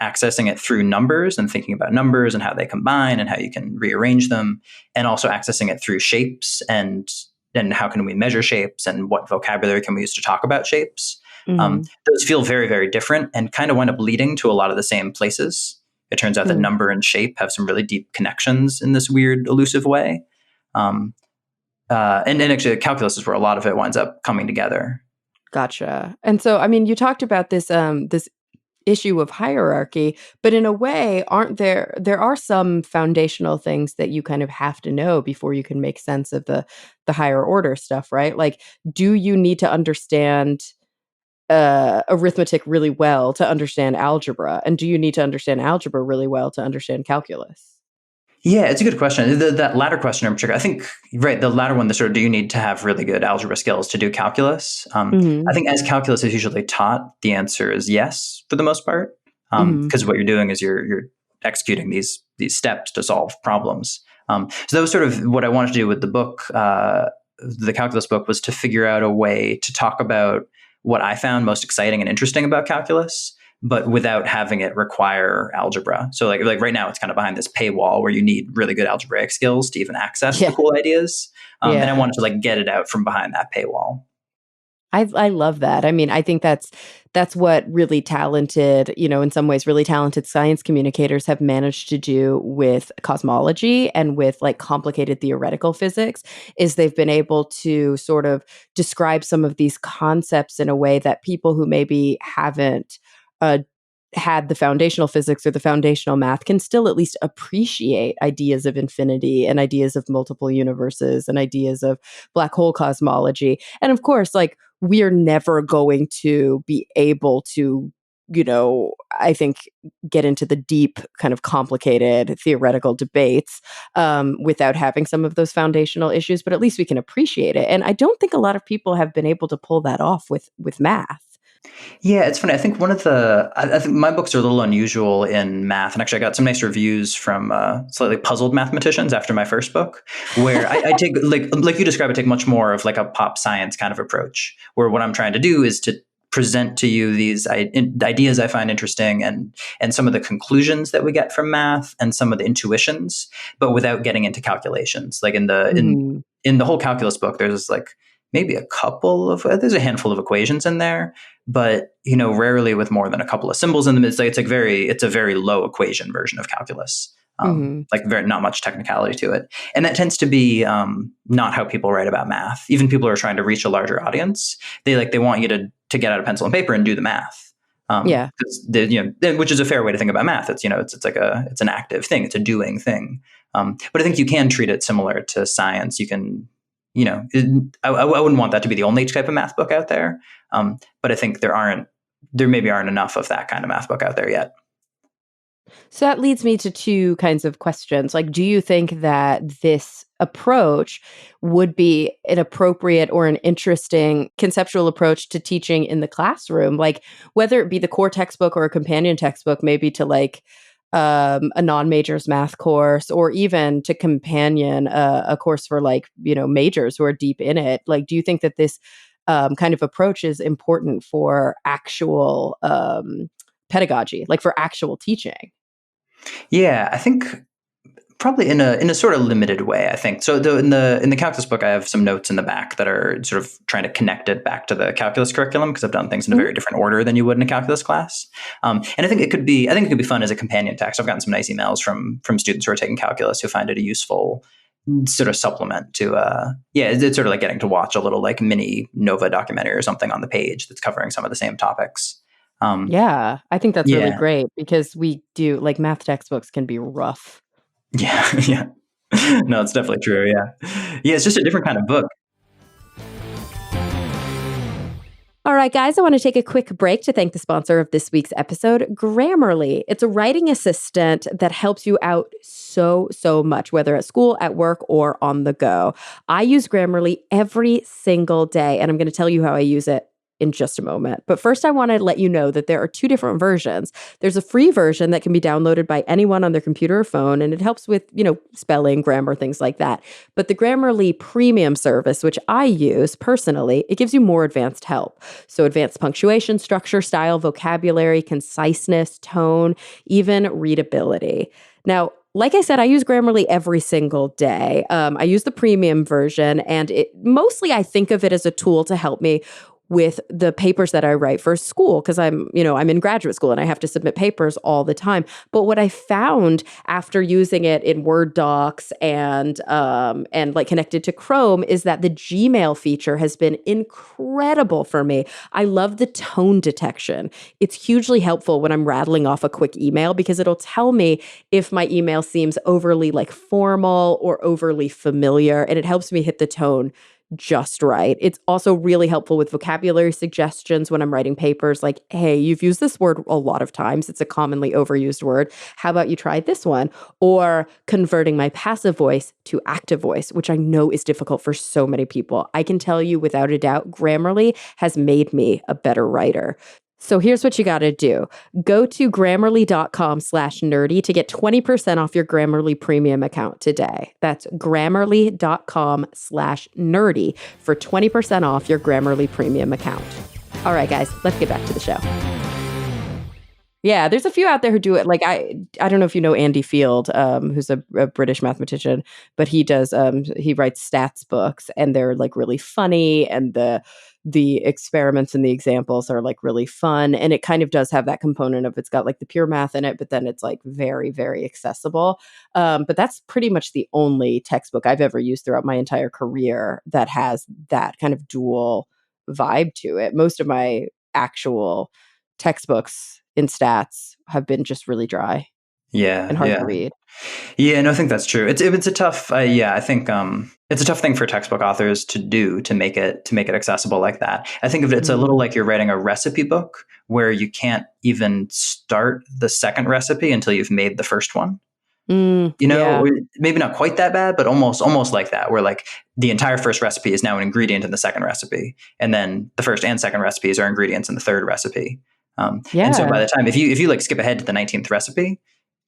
accessing it through numbers and thinking about numbers and how they combine and how you can rearrange them, and also accessing it through shapes and how can we measure shapes and what vocabulary can we use to talk about shapes. Those feel very, very different and kind of wind up leading to a lot of the same places. It turns out that number and shape have some really deep connections in this weird, elusive way. And actually, calculus is where a lot of it winds up coming together. Gotcha. And so, you talked about this this issue of hierarchy, but in a way, there are some foundational things that you kind of have to know before you can make sense of the higher order stuff, right? Do you need to understand arithmetic really well to understand algebra? And do you need to understand algebra really well to understand calculus? Yeah, it's a good question. That latter question in particular, I think, right, the latter one, do you need to have really good algebra skills to do calculus? I think as calculus is usually taught, the answer is yes, for the most part, because what you're doing is you're executing these steps to solve problems. So that was sort of what I wanted to do with the book, the calculus book, was to figure out a way to talk about what I found most exciting and interesting about calculus, but without having it require algebra. So like right now it's kind of behind this paywall where you need really good algebraic skills to even access the Yeah. cool ideas. And I Yeah. wanted to like get it out from behind that paywall. I love that. I mean, I think that's what really talented, in some ways really talented science communicators have managed to do with cosmology and with like complicated theoretical physics is they've been able to sort of describe some of these concepts in a way that people who maybe haven't uh, had the foundational physics or the foundational math can still at least appreciate ideas of infinity and ideas of multiple universes and ideas of black hole cosmology. And of course, like we're never going to be able to, I think get into the deep kind of complicated theoretical debates without having some of those foundational issues, but at least we can appreciate it. And I don't think a lot of people have been able to pull that off with math. Yeah, it's funny. I think I think my books are a little unusual in math. And actually, I got some nice reviews from slightly puzzled mathematicians after my first book, where I take, like you described, I take much more of like a pop science kind of approach, where what I'm trying to do is to present to you these ideas I find interesting and some of the conclusions that we get from math and some of the intuitions, but without getting into calculations. Like in Mhm. the whole calculus book, there's like maybe there's a handful of equations in there, but rarely with more than a couple of symbols in them. It's a very low equation version of calculus. Mhm. Like not much technicality to it, and that tends to be not how people write about math. Even people who are trying to reach a larger audience, they want you to get out a pencil and paper and do the math. Yeah. Which is a fair way to think about math. It's an active thing. It's a doing thing. But I think you can treat it similar to science. You can I wouldn't want that to be the only type of math book out there. But I think there maybe aren't enough of that kind of math book out there yet. So that leads me to two kinds of questions. Like, do you think that this approach would be an appropriate or an interesting conceptual approach to teaching in the classroom? Like, whether it be the core textbook or a companion textbook, maybe to like a non-majors math course, or even to companion a course for like, majors who are deep in it. Like, do you think that this kind of approach is important for actual pedagogy, like for actual teaching? Yeah, I think probably in a sort of limited way. I think so. In the calculus book, I have some notes in the back that are sort of trying to connect it back to the calculus curriculum because I've done things in a very different order than you would in a calculus class. And I think it could be fun as a companion text. I've gotten some nice emails from students who are taking calculus who find it a useful sort of supplement to it's sort of like getting to watch a little like mini Nova documentary or something on the page that's covering some of the same topics. Yeah, I think that's really Yeah. great because we do like math textbooks can be rough. Yeah. Yeah. No, it's definitely true. Yeah. Yeah. It's just a different kind of book. All right, guys, I want to take a quick break to thank the sponsor of this week's episode, Grammarly. It's a writing assistant that helps you out so much, whether at school, at work, or on the go. I use Grammarly every single day, and I'm going to tell you how I use it in just a moment. But first, I want to let you know that there are two different versions. There's a free version that can be downloaded by anyone on their computer or phone, and it helps with, spelling, grammar, things like that. But the Grammarly premium service, which I use personally, it gives you more advanced help. So advanced punctuation, structure, style, vocabulary, conciseness, tone, even readability. Now, like I said, I use Grammarly every single day. I use the premium version, and mostly I think of it as a tool to help me with the papers that I write for school because I'm in graduate school and I have to submit papers all the time. But what I found after using it in Word docs and like connected to Chrome is that the Gmail feature has been incredible for me. I love the tone detection. It's hugely helpful when I'm rattling off a quick email because it'll tell me if my email seems overly like formal or overly familiar, and it helps me hit the tone just right. It's also really helpful with vocabulary suggestions when I'm writing papers like, hey, you've used this word a lot of times. It's a commonly overused word. How about you try this one? Or converting my passive voice to active voice, which I know is difficult for so many people. I can tell you without a doubt, Grammarly has made me a better writer. So here's what you got to do. Go to grammarly.com/nerdy to get 20% off your Grammarly premium account today. That's grammarly.com/nerdy for 20% off your Grammarly premium account. For 20% off your Grammarly premium account. All right, guys, let's get back to the show. All right, guys, let's get back to the show. Yeah, there's a few out there who do it. Like I don't know if you know Andy Field, who's a British mathematician, but he writes stats books, and they're like really funny, and the experiments and the examples are like really fun, and it kind of does have that component of it's got like the pure math in it, but then it's like very, very accessible. But that's pretty much the only textbook I've ever used throughout my entire career that has that kind of dual vibe to it. Most of my actual textbooks in stats have been just really dry Yeah, and hard to yeah. read. Yeah, no, I think that's true. It's a tough, yeah. I think it's a tough thing for textbook authors to do to make it accessible like that. I think of it, it's a little Mm. like you're writing a recipe book where you can't even start the second recipe until you've made the first one. Yeah. Maybe not quite that bad, but almost like that, where like the entire first recipe is now an ingredient in the second recipe, and then the first and second recipes are ingredients in the third recipe. And so by Yeah. the time if you like skip ahead to the 19th recipe,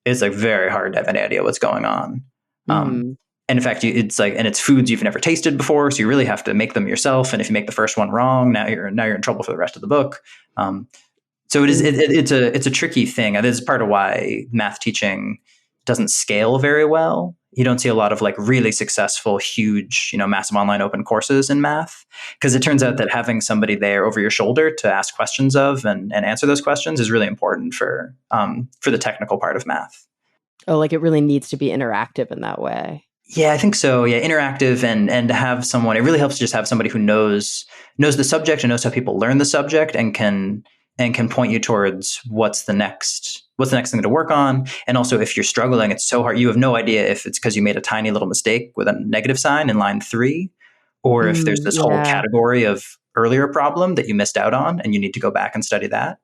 it's like very hard to have any idea what's going on. Mm. And in fact, it's like, and it's foods you've never tasted before, so you really have to make them yourself. And if you make the first one wrong, now you're in trouble for the rest of the book. So it is. Mm. It's a tricky thing. This is part of why math teaching doesn't scale very well. You don't see a lot of like really successful, huge, massive online open courses in math, because it turns out that having somebody there over your shoulder to ask questions of and answer those questions is really important for the technical part of math. Oh, like it really needs to be interactive in that way. Yeah, I think so. Yeah, interactive and to have someone. It really helps to just have somebody who knows the subject and knows how people learn the subject and can point you towards what's the next thing to work on. And also, if you're struggling, it's so hard. You have no idea if it's because you made a tiny little mistake with a negative sign in line 3, or if there's this whole Yeah. category of earlier problem that you missed out on, and you need to go back and study that.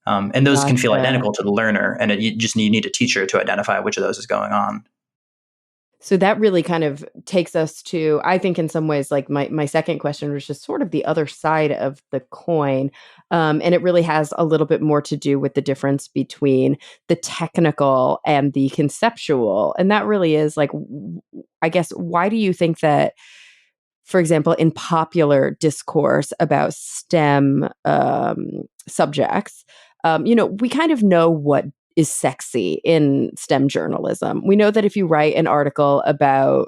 And those can feel Gotcha. identical to the learner, and you need a teacher to identify which of those is going on. So that really kind of takes us to, I think, in some ways, like my second question was just sort of the other side of the coin, and it really has a little bit more to do with the difference between the technical and the conceptual, and that really is like, I guess, why do you think that, for example, in popular discourse about STEM subjects, we kind of know what is sexy in STEM journalism. We know that if you write an article about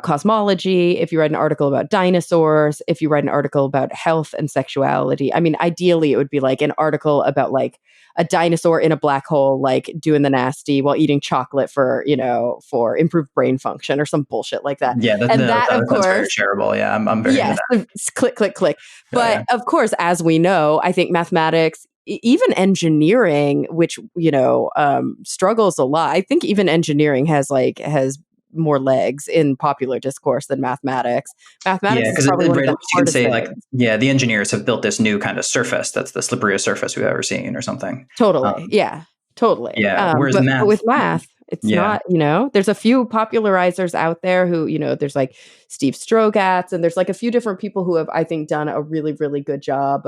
cosmology, if you write an article about dinosaurs, if you write an article about health and sexuality. I mean, ideally, it would be like an article about like a dinosaur in a black hole, like doing the nasty while eating chocolate for improved brain function or some bullshit like that. Yeah, And that, of that sounds very course, shareable. Yeah, I'm very into yes, that. click, click, click. Oh, yeah. But of course, as we know, I think mathematics, even engineering, which struggles a lot. I think even engineering has more legs in popular discourse than mathematics. Yeah, Mathematics is because probably one of right, the you can hardest say like, things. yeah, the engineers have built this new kind of surface that's the slipperiest surface we've ever seen, or something. Totally. Um, Yeah. Totally. yeah, whereas But math, with math, it's yeah, not, there's a few popularizers out there who, there's like Steve Strogatz, and there's like a few different people who have, I think, done a really, really good job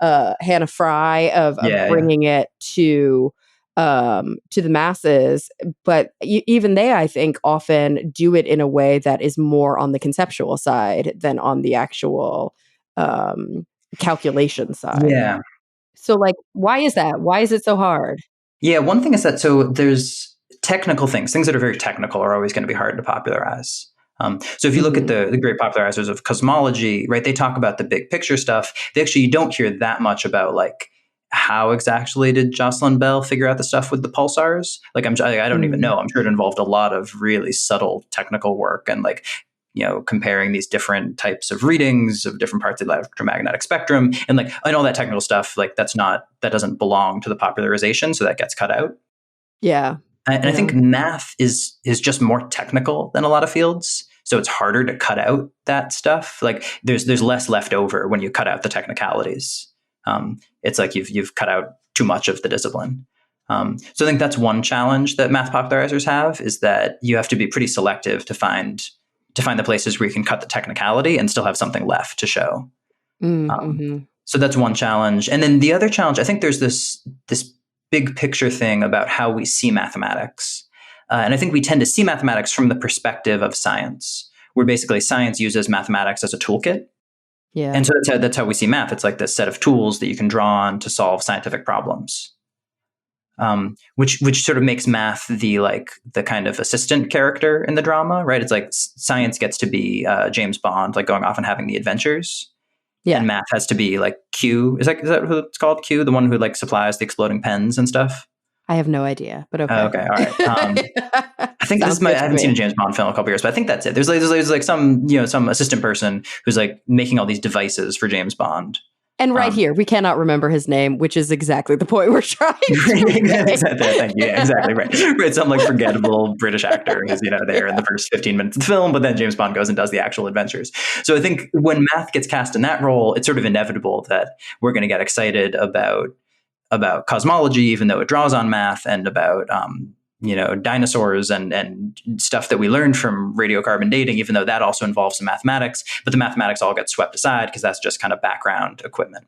Hannah Fry of yeah, yeah, bringing it to the masses. But even they, I think, often do it in a way that is more on the conceptual side than on the actual um, calculation side. yeah. So, like, why is that? Why is it so hard? Yeah, one thing is that so there's technical things that are very technical are always going to be hard to popularize. So if you look at Mhm. the great popularizers of cosmology, right, they talk about the big picture stuff. They actually you don't hear that much about like how exactly did Jocelyn Bell figure out the stuff with the pulsars? Like I don't even Mm. know. I'm sure it involved a lot of really subtle technical work and like comparing these different types of readings of different parts of the electromagnetic spectrum and all that technical stuff. Like that doesn't belong to the popularization, so that gets cut out. Yeah. And I Yeah. think math is just more technical than a lot of fields, so it's harder to cut out that stuff. Like there's less left over when you cut out the technicalities. It's like you've cut out too much of the discipline. So I think that's one challenge that math popularizers have is that you have to be pretty selective to find the places where you can cut the technicality and still have something left to show. Mm, Um, mhm. so that's one challenge. And then the other challenge, I think there's this big picture thing about how we see mathematics. And I think we tend to see mathematics from the perspective of science, where basically science uses mathematics as a toolkit. Yeah. And so that's how we see math. It's like this set of tools that you can draw on to solve scientific problems. Which sort of makes math the kind of assistant character in the drama, right? It's like science gets to be James Bond, like going off and having the adventures, Yeah. and math has to be like Q. Is that who it's called? Q, the one who like supplies the exploding pens and stuff. I have no idea, but Oh, okay. okay, all right. I think Sounds I good to haven't seen a me. James Bond film in a couple years, but I think that's it. There's like some assistant person who's like making all these devices for James Bond. And right here, we cannot remember his name, which is exactly the point we're trying to make. Exactly. Thank you. Yeah, exactly. Right. Right. Some like forgettable British actor who's, there in the first 15 minutes of the film, but then James Bond goes and does the actual adventures. So I think when math gets cast in that role, it's sort of inevitable that we're going to get excited about cosmology, even though it draws on math, and about, dinosaurs and stuff that we learned from radiocarbon dating, even though that also involves some mathematics, but the mathematics all get swept aside because that's just kind of background equipment.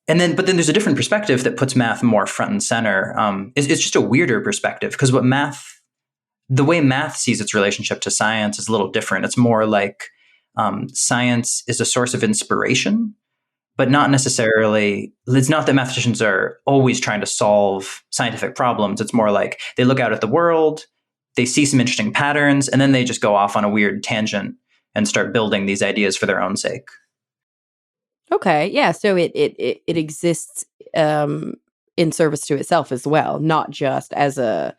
But then there's a different perspective that puts math more front and center. It's just a weirder perspective because the way math sees its relationship to science is a little different. It's more like science is a source of inspiration, but not necessarily. It's not that mathematicians are always trying to solve scientific problems. It's more like they look out at the world, they see some interesting patterns, and then they just go off on a weird tangent and start building these ideas for their own sake. Okay, yeah. So it exists in service to itself as well, not just as a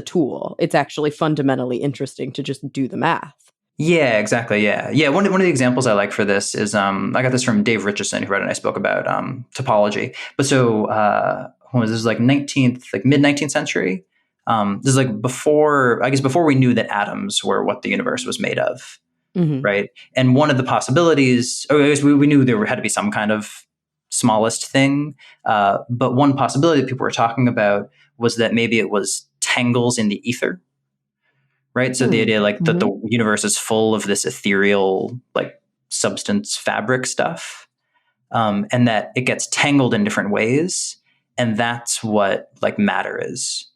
tool. It's actually fundamentally interesting to just do the math. Yeah, exactly. Yeah. Yeah. One of the examples I like for this is I got this from Dave Richardson, who wrote a nice book about topology. But so when was this, like mid 19th century? This is like before we knew that atoms were what the universe was made of. Mm-hmm. Right. And one of the possibilities, or I guess we knew there had to be some kind of smallest thing. But one possibility that people were talking about was that maybe it was tangles in the ether. Right. So the idea like that the universe is full of this ethereal like substance fabric stuff, and that it gets tangled in different ways. And that's what like matter is.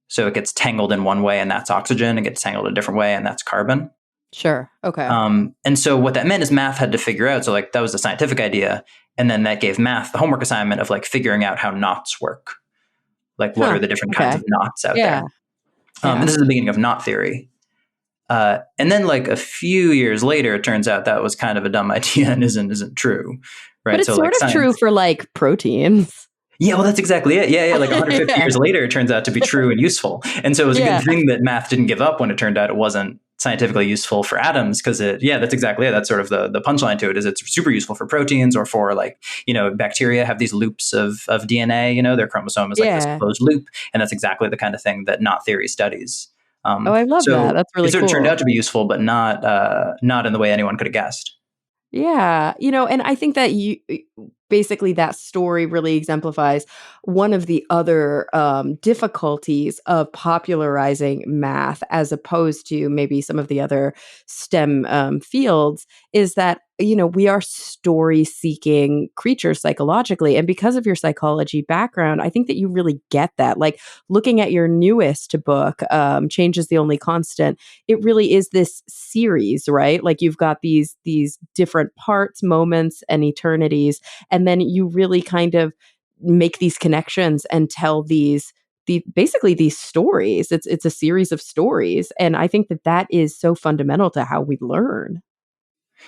So it gets tangled in one way and that's oxygen. It gets tangled a different way and that's carbon. Sure. Okay. And so what that meant is math had to figure out. So like that was the scientific idea. And then that gave math the homework assignment of like figuring out how knots work. Like what are the different kinds of knots out there? And this is the beginning of knot theory. And then like a few years later, it turns out that was kind of a dumb idea and isn't true. Right. But it's so sort like of science, true for like proteins. Yeah, well, that's exactly it. Yeah, yeah. Like 150 years later, it turns out to be true and useful. And so it was a good thing that math didn't give up when it turned out it wasn't scientifically useful for atoms, because that's exactly it. That's sort of the punchline to it, is it's super useful for proteins, or for like, bacteria have these loops of DNA, their chromosome is like this closed loop. And that's exactly the kind of thing that knot theory studies. I love that. That's really it sort cool. of turned out to be useful, but not in the way anyone could have guessed. Yeah. And I think that basically that story really exemplifies one of the other difficulties of popularizing math, as opposed to maybe some of the other STEM fields, is that we are story seeking creatures psychologically. And because of your psychology background, I think that you really get that. Like looking at your newest book, Change is the Only Constant, it really is this series, right? Like you've got these different parts, moments, and eternities. And then you really kind of make these connections and tell basically these stories. It's a series of stories. And I think that is so fundamental to how we learn.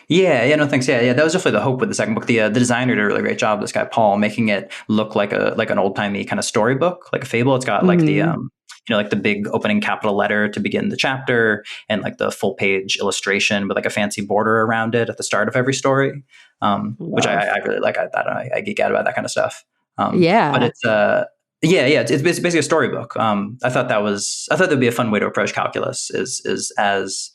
Yeah, no, thanks. Yeah. That was definitely the hope with the second book. The designer did a really great job, this guy Paul, making it look like an old timey kind of storybook, like a fable. It's got like the like the big opening capital letter to begin the chapter, and like the full page illustration with like a fancy border around it at the start of every story, which I really like. I geek out about that kind of stuff. But it's it's basically a storybook. I thought that'd be a fun way to approach calculus. Is as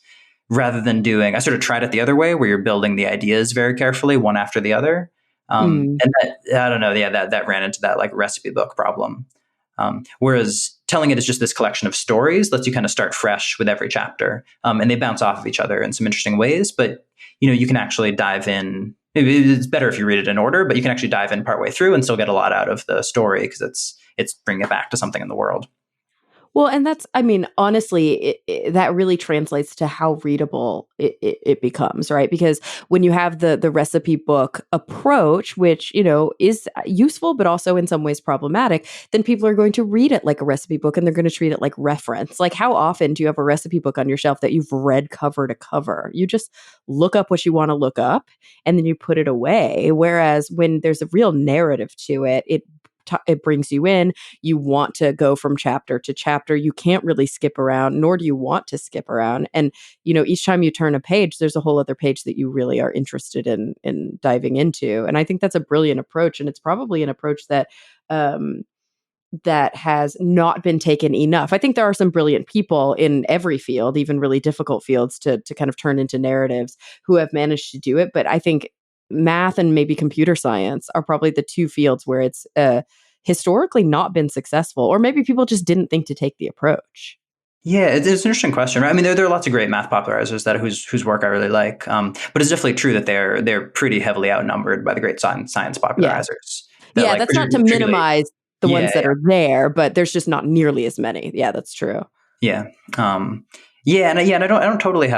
rather than I sort of tried it the other way, where you're building the ideas very carefully, one after the other. And that, I don't know, that ran into that like recipe book problem. Whereas telling it as just this collection of stories lets you kind of start fresh with every chapter. And they bounce off of each other in some interesting ways, but you can actually dive in. It's better if you read it in order, but you can actually dive in partway through and still get a lot out of the story, because it's bringing it back to something in the world. Well, and that's, I mean, honestly, that really translates to how readable it becomes, right? Because when you have the recipe book approach, which, is useful, but also in some ways problematic, then people are going to read it like a recipe book and they're going to treat it like reference. Like, how often do you have a recipe book on your shelf that you've read cover to cover? You just look up what you want to look up and then you put it away. Whereas when there's a real narrative to it, it brings you in. You want to go from chapter to chapter. You can't really skip around, nor do you want to skip around. And each time you turn a page, there's a whole other page that you really are interested in diving into. And I think that's a brilliant approach, and it's probably an approach um, that has not been taken enough. I think there are some brilliant people in every field, even really difficult fields, to kind of turn into narratives, who have managed to do it. But I think math and maybe computer science are probably the two fields where it's historically not been successful, or maybe people just didn't think to take the approach. Yeah, it's an interesting question. Right? I mean, there are lots of great math popularizers whose work I really like, but it's definitely true that they're pretty heavily outnumbered by the great science Yeah. popularizers. That Yeah, like that's not to particularly, minimize the yeah, ones that are there, but there's just not nearly as many. Yeah, that's true. yeah, and I don't totally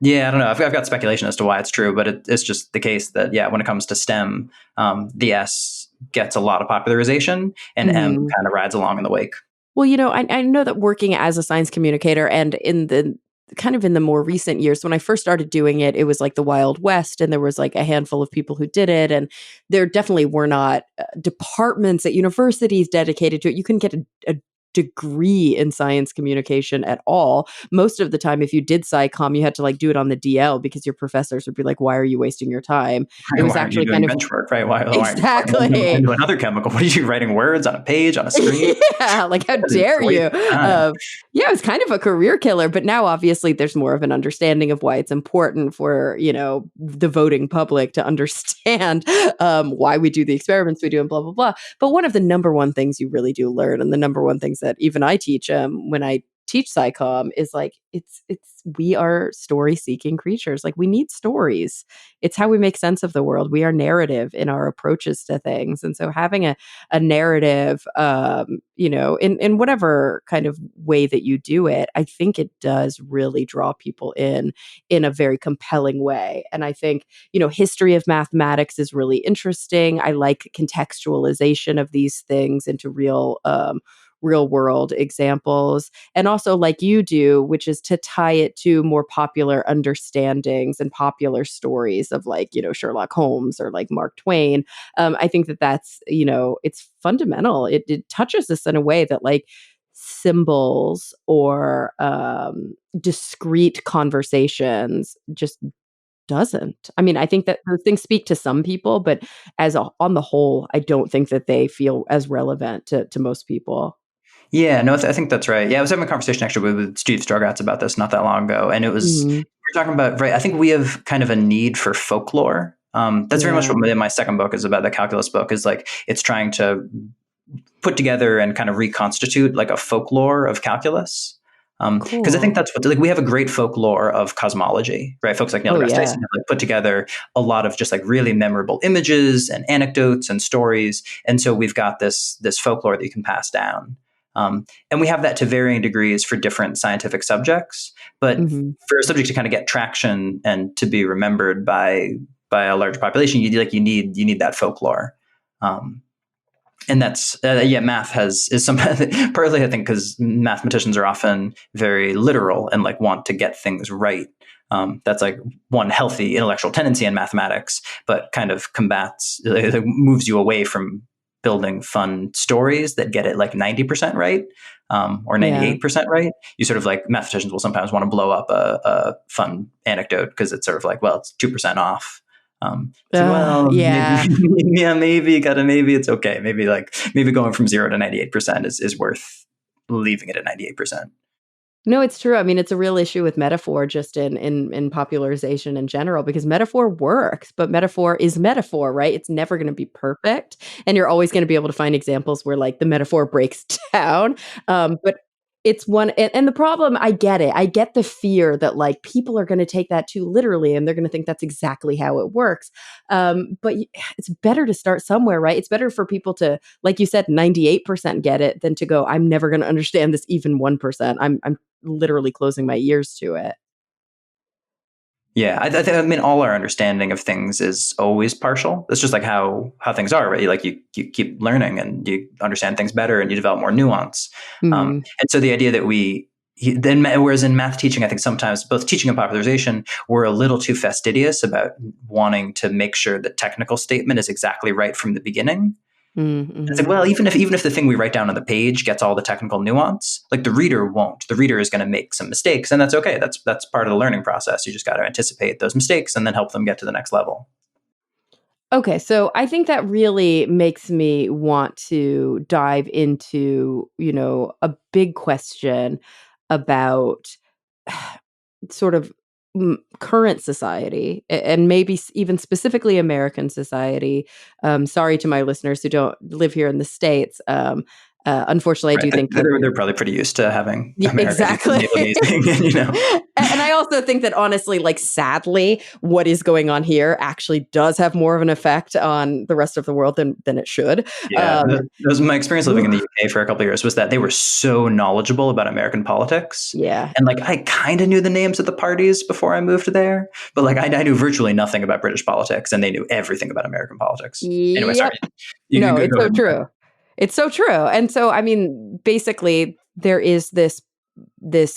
yeah, I don't know. I've got speculation as to why it's true, but it's just the case that when it comes to STEM, the S gets a lot of popularization, and M Mhm. kind of rides along in the wake. Well, I know that working as a science communicator and in the kind of in the more recent years, when I first started doing it, it was like the Wild West and there was like a handful of people who did it. And there definitely were not departments at universities dedicated to it. You couldn't get a degree in science communication at all. Most of the time, if you did SciComm, you had to like do it on the DL because your professors would be like, why are you wasting your time? It Right? was Why aren't you actually doing kind of bench work? Right? Why aren't you pouring one chemical exactly. into another chemical? What are you writing words on a page on a screen? Yeah, like how That is dare a waste you? of time. Yeah, it's kind of a career killer, but now obviously there's more of an understanding of why it's important for the voting public to understand why we do the experiments we do and blah blah blah. But one of the number one things you really do learn, and the number one things that even I teach when I teach SciComm, is like it's we are story seeking creatures. Like we need stories. It's how we make sense of the world. We are narrative in our approaches to things, and so having a narrative, in whatever kind of way that you do it, I think it does really draw people in a very compelling way. And I think, history of mathematics is really interesting. I like contextualization of these things into real world examples, and also like you do, which is to tie it to more popular understandings and popular stories of like Sherlock Holmes or like Mark Twain. I think that's it's fundamental. It touches us in a way that like symbols or discrete conversations just doesn't. I mean, I think that those things speak to some people, but on the whole, I don't think that they feel as relevant to most people. Yeah, no, I think that's right. Yeah, I was having a conversation actually with Steve Strogatz about this not that long ago, and Mhm. we're talking about, right. I think we have kind of a need for folklore. That's very much Yeah. what my second book is about. The calculus book is like it's trying to put together and kind of reconstitute like a folklore of calculus. Because I think Cool. that's what, like, we have a great folklore of cosmology, right? Folks like Neil Oh, deGrasse yeah. Tyson have like put together a lot of just like really memorable images and anecdotes and stories, and so we've got this folklore that you can pass down. And we have that to varying degrees for different scientific subjects, but Mhm. for a subject to kind of get traction and to be remembered by a large population, you need that folklore. Um, and that's math is some partly I think because mathematicians are often very literal and like want to get things right. That's like one healthy intellectual tendency in mathematics, but kind of combats it moves you away from building fun stories that get it like 90% right, or Yeah. 98% right. You sort of like mathematicians will sometimes want to blow up a fun anecdote because it's sort of like, well, it's 2% off. It's like, well, maybe, Yeah. yeah, maybe it's okay. Maybe going from 0 to 98% is worth leaving it at 98%. No, it's true. I mean, it's a real issue with metaphor just in popularization in general, because metaphor works, but metaphor is metaphor, right? It's never going to be perfect, and you're always going to be able to find examples where like the metaphor breaks down. But it's one, and the problem, I get it. I get the fear that like people are going to take that too literally and they're going to think that's exactly how it works. But it's better to start somewhere, right? It's better for people to, like you said, 98% get it than to go, I'm never going to understand this even 1%. I'm literally closing my ears to it. Yeah, I mean, all our understanding of things is always partial. It's just like how things are, right? Like you keep learning and you understand things better and you develop more nuance. Mm. And so the idea that then, whereas in math teaching, I think sometimes both teaching and popularization, we're a little too fastidious about wanting to make sure the technical statement is exactly right from the beginning. It's like, Mm-hmm. well, even if the thing we write down on the page gets all the technical nuance, like the reader won't. The reader is going to make some mistakes, and that's okay. That's part of the learning process. You just got to anticipate those mistakes and then help them get to the next level. Okay, so I think that really makes me want to dive into, a big question about sort of current society and maybe even specifically American society. Sorry to my listeners who don't live here in the States. Unfortunately, I Right? do think that. They're probably pretty used to having American Exactly. navel gazing, And I also think that honestly, like sadly, what is going on here actually does have more of an effect on the rest of the world than it should. Yeah, Um, that was my experience living in the UK for a couple of years, was that they were so knowledgeable about American politics. yeah. And like I kind of knew the names of the parties before I moved there, but like I knew virtually nothing about British politics and they knew everything about American politics. Anyway, Yep. sorry. You can No, go it's ahead. so true. It's so true. And so, I mean, basically, there is this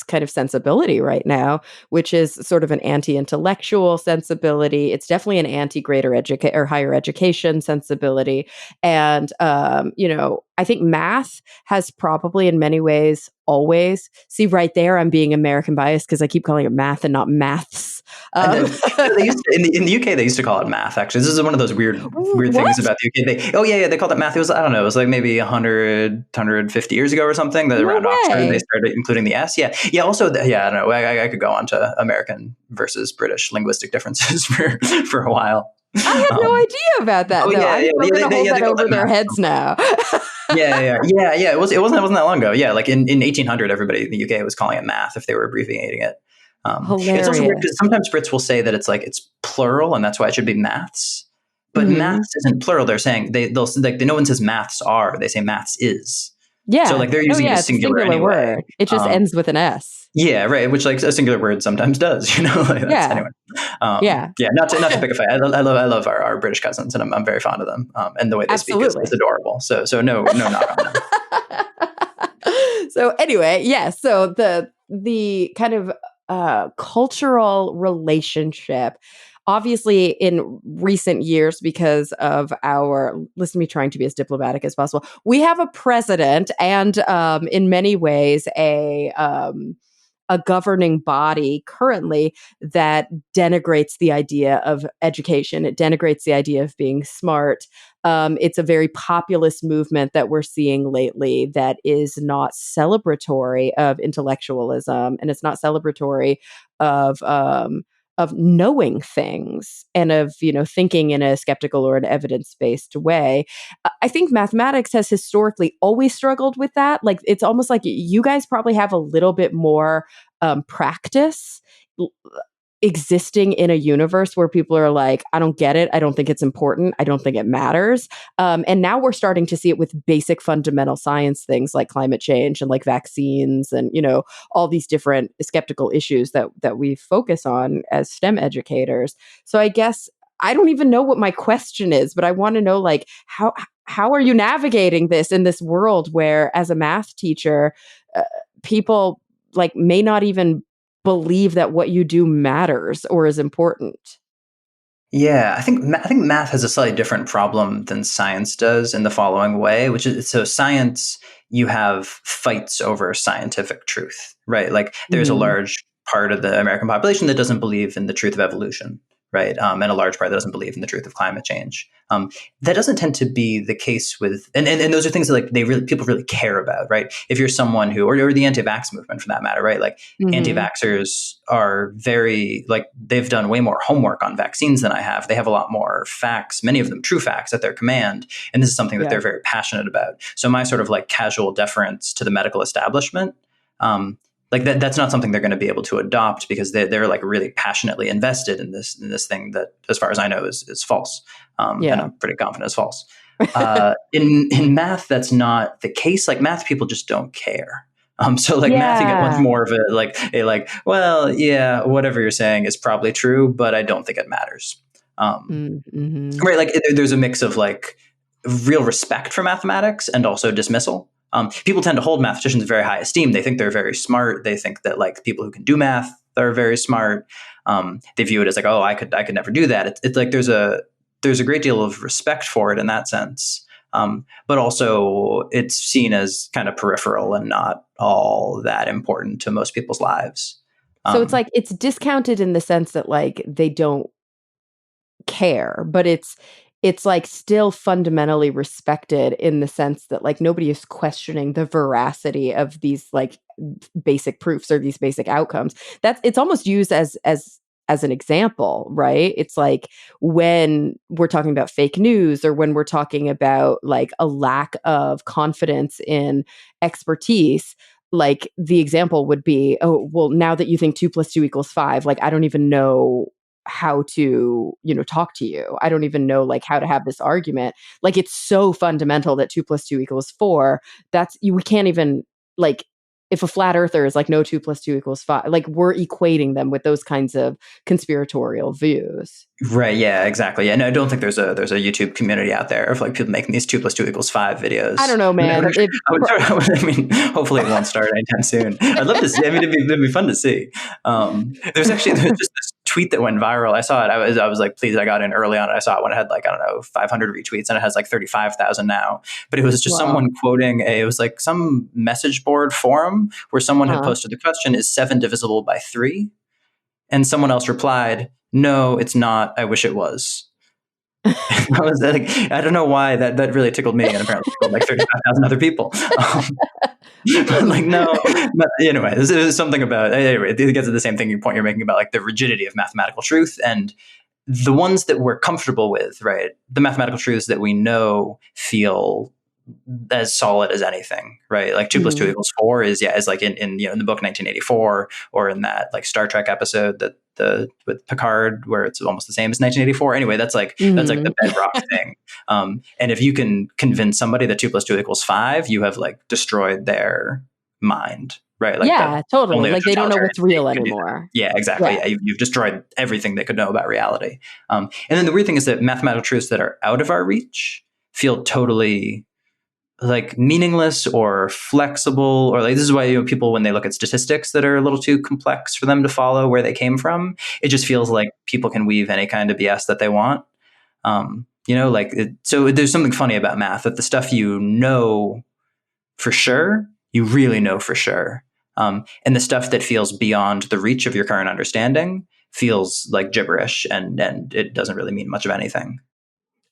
kind of sensibility right now, which is sort of an anti-intellectual sensibility. It's definitely an anti-greater educate or higher education sensibility. And I think math has probably in many ways always see right there. I'm being American biased because I keep calling it math and not maths. And Um, they used to, in the UK they used to call it math. Actually, this is one of those weird things what? about the UK. They called it math. It was, I don't know, it was like maybe 150 years ago or something. That No around Oxford they way. started including the S. Yeah. Also, yeah. I don't know. I could go on to American versus British linguistic differences for a while. I had no Um, idea about that, oh though. yeah, I'm yeah, still going to hold they that call that over their math. heads now. Yeah. It wasn't that long ago. Yeah, like in 1800, everybody in the UK was calling it math if they were abbreviating it. It's also weird Hilarious. because sometimes Brits will say that it's plural and that's why it should be maths. But Mhm. maths isn't plural. They're saying they'll like no one says maths are. They say maths is. So Yeah. like they're Oh, using it yeah, as it's a singular singular anyway. word. It just Um, ends with an S. yeah, right. Which like a singular word sometimes does. Like that's Yeah. anyway. Yeah. Yeah, not to pick a fight. I love our British cousins and I'm very fond of them. And the way they speak is Absolutely. adorable. So no knock on them. So anyway, yes. So the kind of cultural relationship, obviously in recent years, because of our listen to me trying to be as diplomatic as possible, we have a president and in many ways a governing body currently that denigrates the idea of education. It denigrates the idea of being smart. It's a very populist movement that we're seeing lately that is not celebratory of intellectualism and it's not celebratory of knowing things and of thinking in a skeptical or an evidence-based way. I think mathematics has historically always struggled with that. Like it's almost like you guys probably have a little bit more practice existing in a universe where people are like, I don't get it. I don't think it's important. I don't think it matters. And now we're starting to see it with basic fundamental science things like climate change and like vaccines and, all these different skeptical issues that we focus on as STEM educators. So I guess I don't even know what my question is, but I want to know like how are you navigating this in this world where as a math teacher, people like may not even believe that what you do matters or is important. Yeah, I think math has a slightly different problem than science does in the following way, which is so science, you have fights over scientific truth, right? Like there's a Mhm. large part of the American population that doesn't believe in the truth of evolution, right? And a large part that doesn't believe in the truth of climate change. That doesn't tend to be the case with, and those are things that like people really care about, right? If you're someone who, or the anti-vax movement for that matter, right? Like Mhm. anti-vaxxers are very like they've done way more homework on vaccines than I have. They have a lot more facts, many of them true facts at their command, and this is something that Yeah. they're very passionate about. So my sort of like casual deference to the medical establishment Like that's not something they're going to be able to adopt because they're like really passionately invested in this thing that, as far as I know, is false. And I'm pretty confident it's false. In math, that's not the case. Like math people just don't care. So like math, you get much more of well, yeah, whatever you're saying is probably true, but I don't think it matters. Right. Like there's a mix of like real respect for mathematics and also dismissal. People tend to hold mathematicians in very high esteem. They think they're very smart. They think that like people who can do math are very smart. They view it as like, oh, I could never do that. It's like there's a great deal of respect for it in that sense. But also it's seen as kind of peripheral and not all that important to most people's lives. So it's like it's discounted in the sense that like they don't care, but it's like still fundamentally respected in the sense that like nobody is questioning the veracity of these like basic proofs or these basic outcomes. It's almost used as an example, right? It's like when we're talking about fake news or when we're talking about like a lack of confidence in expertise, like the example would be, oh, well, now that you think 2 + 2 = 5, like I don't even know how to, talk to you. I don't even know like how to have this argument. Like it's so fundamental that 2 + 2 = 4. We can't even like, if a flat earther is like, no, 2 + 2 = 5, like we're equating them with those kinds of conspiratorial views. Right. Yeah, exactly. Yeah. No, I don't think there's a YouTube community out there of like people making these 2 + 2 = 5 videos. I don't know, man. I mean, hopefully it won't start anytime soon. I'd love to see. I mean, it'd be fun to see. There's just this tweet that went viral. I saw it. I was like, please, I got in early on. I saw it when it had like, I don't know, 500 retweets, and it has like 35,000 now. But it was just someone quoting it was like some message board forum where someone had posted the question, is 7 divisible by 3? And someone else replied, no, it's not. I wish it was. I was like, I don't know why that really tickled me, and apparently tickled like 35,000 other people. But like, no, but anyway, this is something about, anyway, it gets to the same thing point you're making about like the rigidity of mathematical truth and the ones that we're comfortable with, right? The mathematical truths that we know feel as solid as anything, right? Like 2 + 2 = 4 is like in the book 1984, or in that like Star Trek episode with Picard where it's almost the same as 1984. Anyway, that's like the bedrock thing. And if you can convince somebody that 2 + 2 = 5, you have like destroyed their mind, right? Like totally. Like they don't know what's real anymore. Yeah, exactly. Yeah. You've destroyed everything they could know about reality. And then the weird thing is that mathematical truths that are out of our reach feel totally like meaningless or flexible, or like this is why people, when they look at statistics that are a little too complex for them to follow where they came from, it just feels like people can weave any kind of BS that they want. So there's something funny about math, that the stuff for sure, you really know for sure. And the stuff that feels beyond the reach of your current understanding feels like gibberish, and it doesn't really mean much of anything.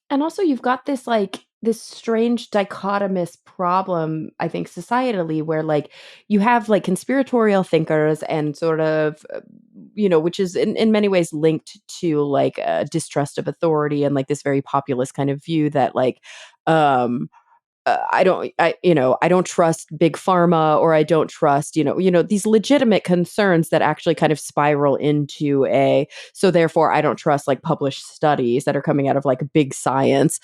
And also you've got this strange dichotomous problem, I think, societally, where like you have like conspiratorial thinkers and sort of, which is in many ways linked to like a distrust of authority and like this very populist kind of view that like, I don't trust big pharma, or I don't trust, these legitimate concerns that actually kind of spiral into so therefore I don't trust like published studies that are coming out of like big science.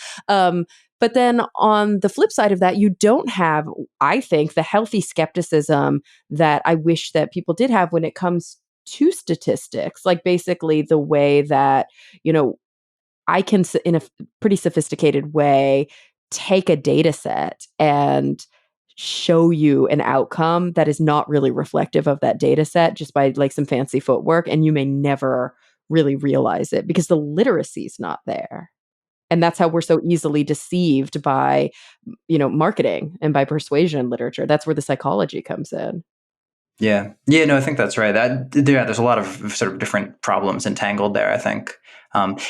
But then on the flip side of that, you don't have, I think, the healthy skepticism that I wish that people did have when it comes to statistics, like basically the way that, I can, in a pretty sophisticated way, take a data set and show you an outcome that is not really reflective of that data set just by like some fancy footwork, and you may never really realize it because the literacy is not there. And that's how we're so easily deceived by, marketing and by persuasion literature. That's where the psychology comes in. Yeah. Yeah, no, I think that's right. There's a lot of sort of different problems entangled there, I think.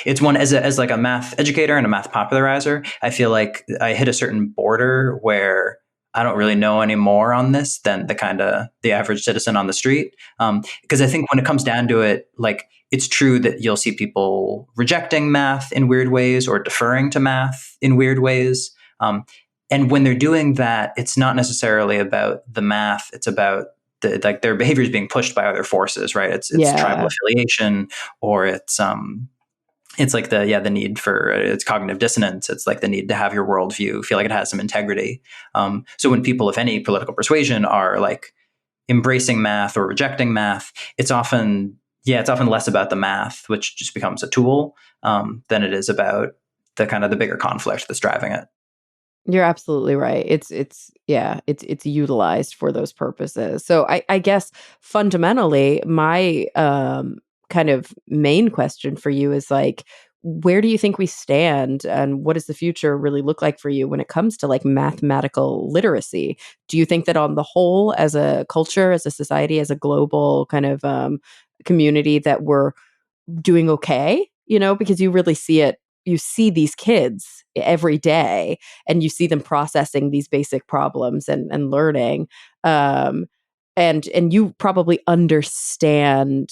It's one, as like a math educator and a math popularizer, I feel like I hit a certain border where I don't really know any more on this than the average citizen on the street. Because I think when it comes down to it, like it's true that you'll see people rejecting math in weird ways or deferring to math in weird ways. And when they're doing that, it's not necessarily about the math. It's about like their behavior is being pushed by other forces, right? It's tribal Yeah. affiliation, or it's like the need for it's cognitive dissonance. It's like the need to have your worldview feel like it has some integrity. So when people of any political persuasion are like embracing math or rejecting math, it's often less about the math, which just becomes a tool, than it is about the kind of the bigger conflict that's driving it. You're absolutely right. It's utilized for those purposes. So I guess fundamentally my kind of main question for you is like, where do you think we stand and what does the future really look like for you when it comes to like mathematical literacy? Do you think that on the whole, as a culture, as a society, as a global kind of community, that we're doing okay, because you really see it. You see these kids every day and you see them processing these basic problems and learning. Um, and you probably understand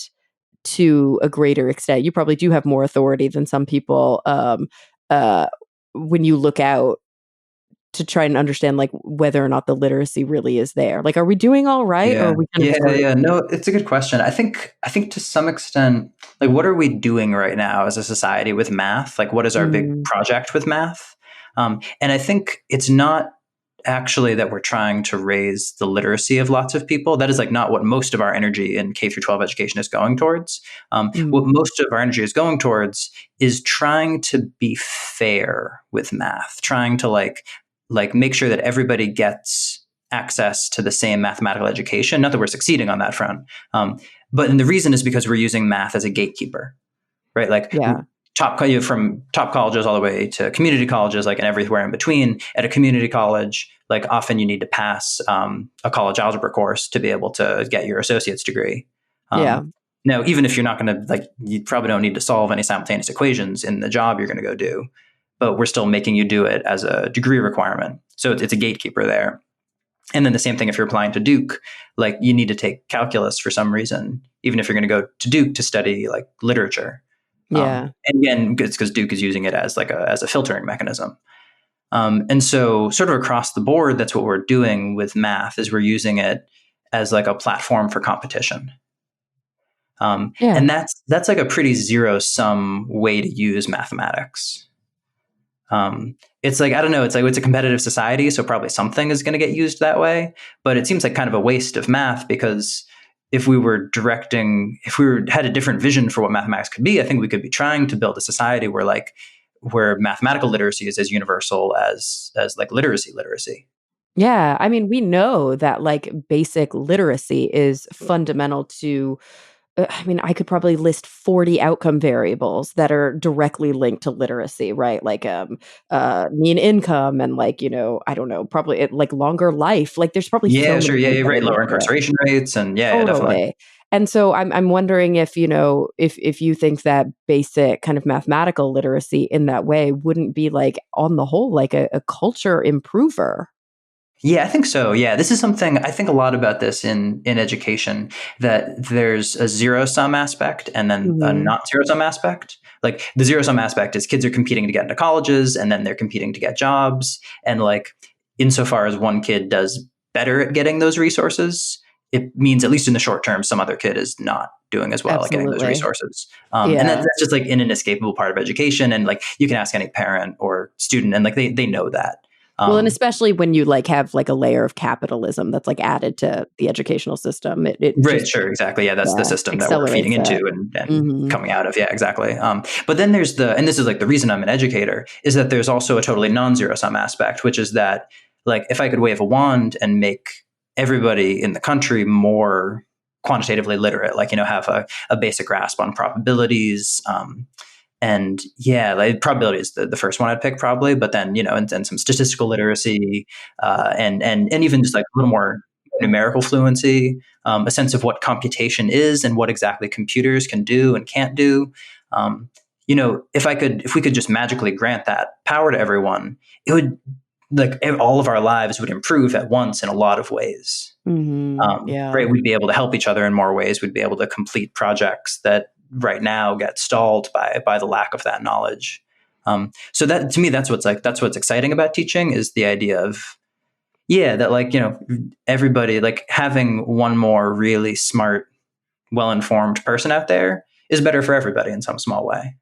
to a greater extent. You probably do have more authority than some people uh, when you look out to try and understand like whether or not the literacy really is there. Like, are we doing all right or Yeah. are we kind of Yeah, screwed? yeah. No, it's a good question. I think to some extent, like what are we doing right now as a society with math? Like what is our big Mm, project with math? And I think it's not actually that we're trying to raise the literacy of lots of people. That is like not what most of our energy in K through 12 education is going towards. What mm, most of our energy is going towards is trying to be fair with math, trying to like make sure that everybody gets access to the same mathematical education. Not that we're succeeding on that front, but and the reason is because we're using math as a gatekeeper, right? Like yeah. from top colleges all the way to community colleges, like and everywhere in between. At a community college, like often you need to pass a college algebra course to be able to get your associate's degree. Yeah. Now, even if you're not going to like, you probably don't need to solve any simultaneous equations in the job you're going to go do, but we're still making you do it as a degree requirement. So it's a gatekeeper there. And then the same thing if you're applying to Duke, like you need to take calculus for some reason, even if you're going to go to Duke to study like literature. Yeah. And again, it's because Duke is using it as like as a filtering mechanism. And so sort of across the board, that's what we're doing with math is we're using it as like a platform for competition. Yeah. And that's like a pretty zero sum way to use mathematics. It's like, I don't know, it's like it's a competitive society, so probably something is going to get used that way. But it seems like kind of a waste of math because if we had a different vision for what mathematics could be, I think we could be trying to build a society where mathematical literacy is as universal as like literacy. Yeah, I mean, we know that like basic literacy is fundamental to I mean, I could probably list 40 outcome variables that are directly linked to literacy, right? Like mean income and like, I don't know, probably like longer life. Like there's probably so Yeah, sure. many Yeah, things you're that right. are linked Lower to it. incarceration rates, and yeah, definitely. Totally. And so I'm wondering if, if you think that basic kind of mathematical literacy in that way wouldn't be like on the whole like a culture improver. Yeah, I think so. Yeah, this is something I think a lot about this in education, that there's a zero sum aspect and then a Mhm. not zero sum aspect. Like the zero sum aspect is kids are competing to get into colleges and then they're competing to get jobs. And like insofar as one kid does better at getting those resources, it means at least in the short term, some other kid is not doing as well at getting those Absolutely. resources. And Yeah. that's just like an inescapable part of education. And like you can ask any parent or student, and like they know that. Well, and Um, especially when you like have like a layer of capitalism that's like added to the educational system, it Right, just sure, exactly. Yeah, that's the system that we're feeding accelerates into that. and Mhm. coming out of. Yeah, exactly. But then there's and this is like the reason I'm an educator, is that there's also a totally non-zero sum aspect, which is that like if I could wave a wand and make everybody in the country more quantitatively literate, like, have a basic grasp on probabilities, and yeah, like probability is the first one I'd pick probably, but then, and some statistical literacy, and even just like a little more numerical fluency, a sense of what computation is and what exactly computers can do and can't do. If we could just magically grant that power to everyone, it would like all of our lives would improve at once in a lot of ways. Mhm. Yeah. Right, we'd be able to help each other in more ways. We'd be able to complete projects that right now get stalled by the lack of that knowledge. So that to me, that's what's exciting about teaching is the idea of Yeah, that like, everybody, like having one more really smart, well-informed person out there is better for everybody in some small way.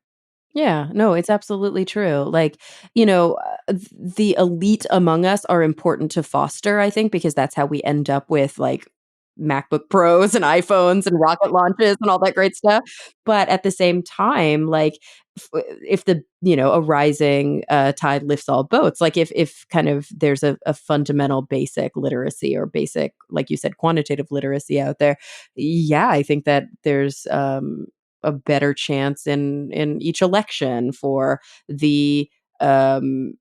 Yeah, no, it's absolutely true. Like, the elite among us are important to foster, I think, because that's how we end up with like MacBook Pros and iPhones and rocket launches and all that great stuff. But at the same time, like, if a rising tide lifts all boats, like if kind of there's a fundamental basic literacy or basic, like you said, quantitative literacy out there, yeah, I think that there's a better chance in each election the um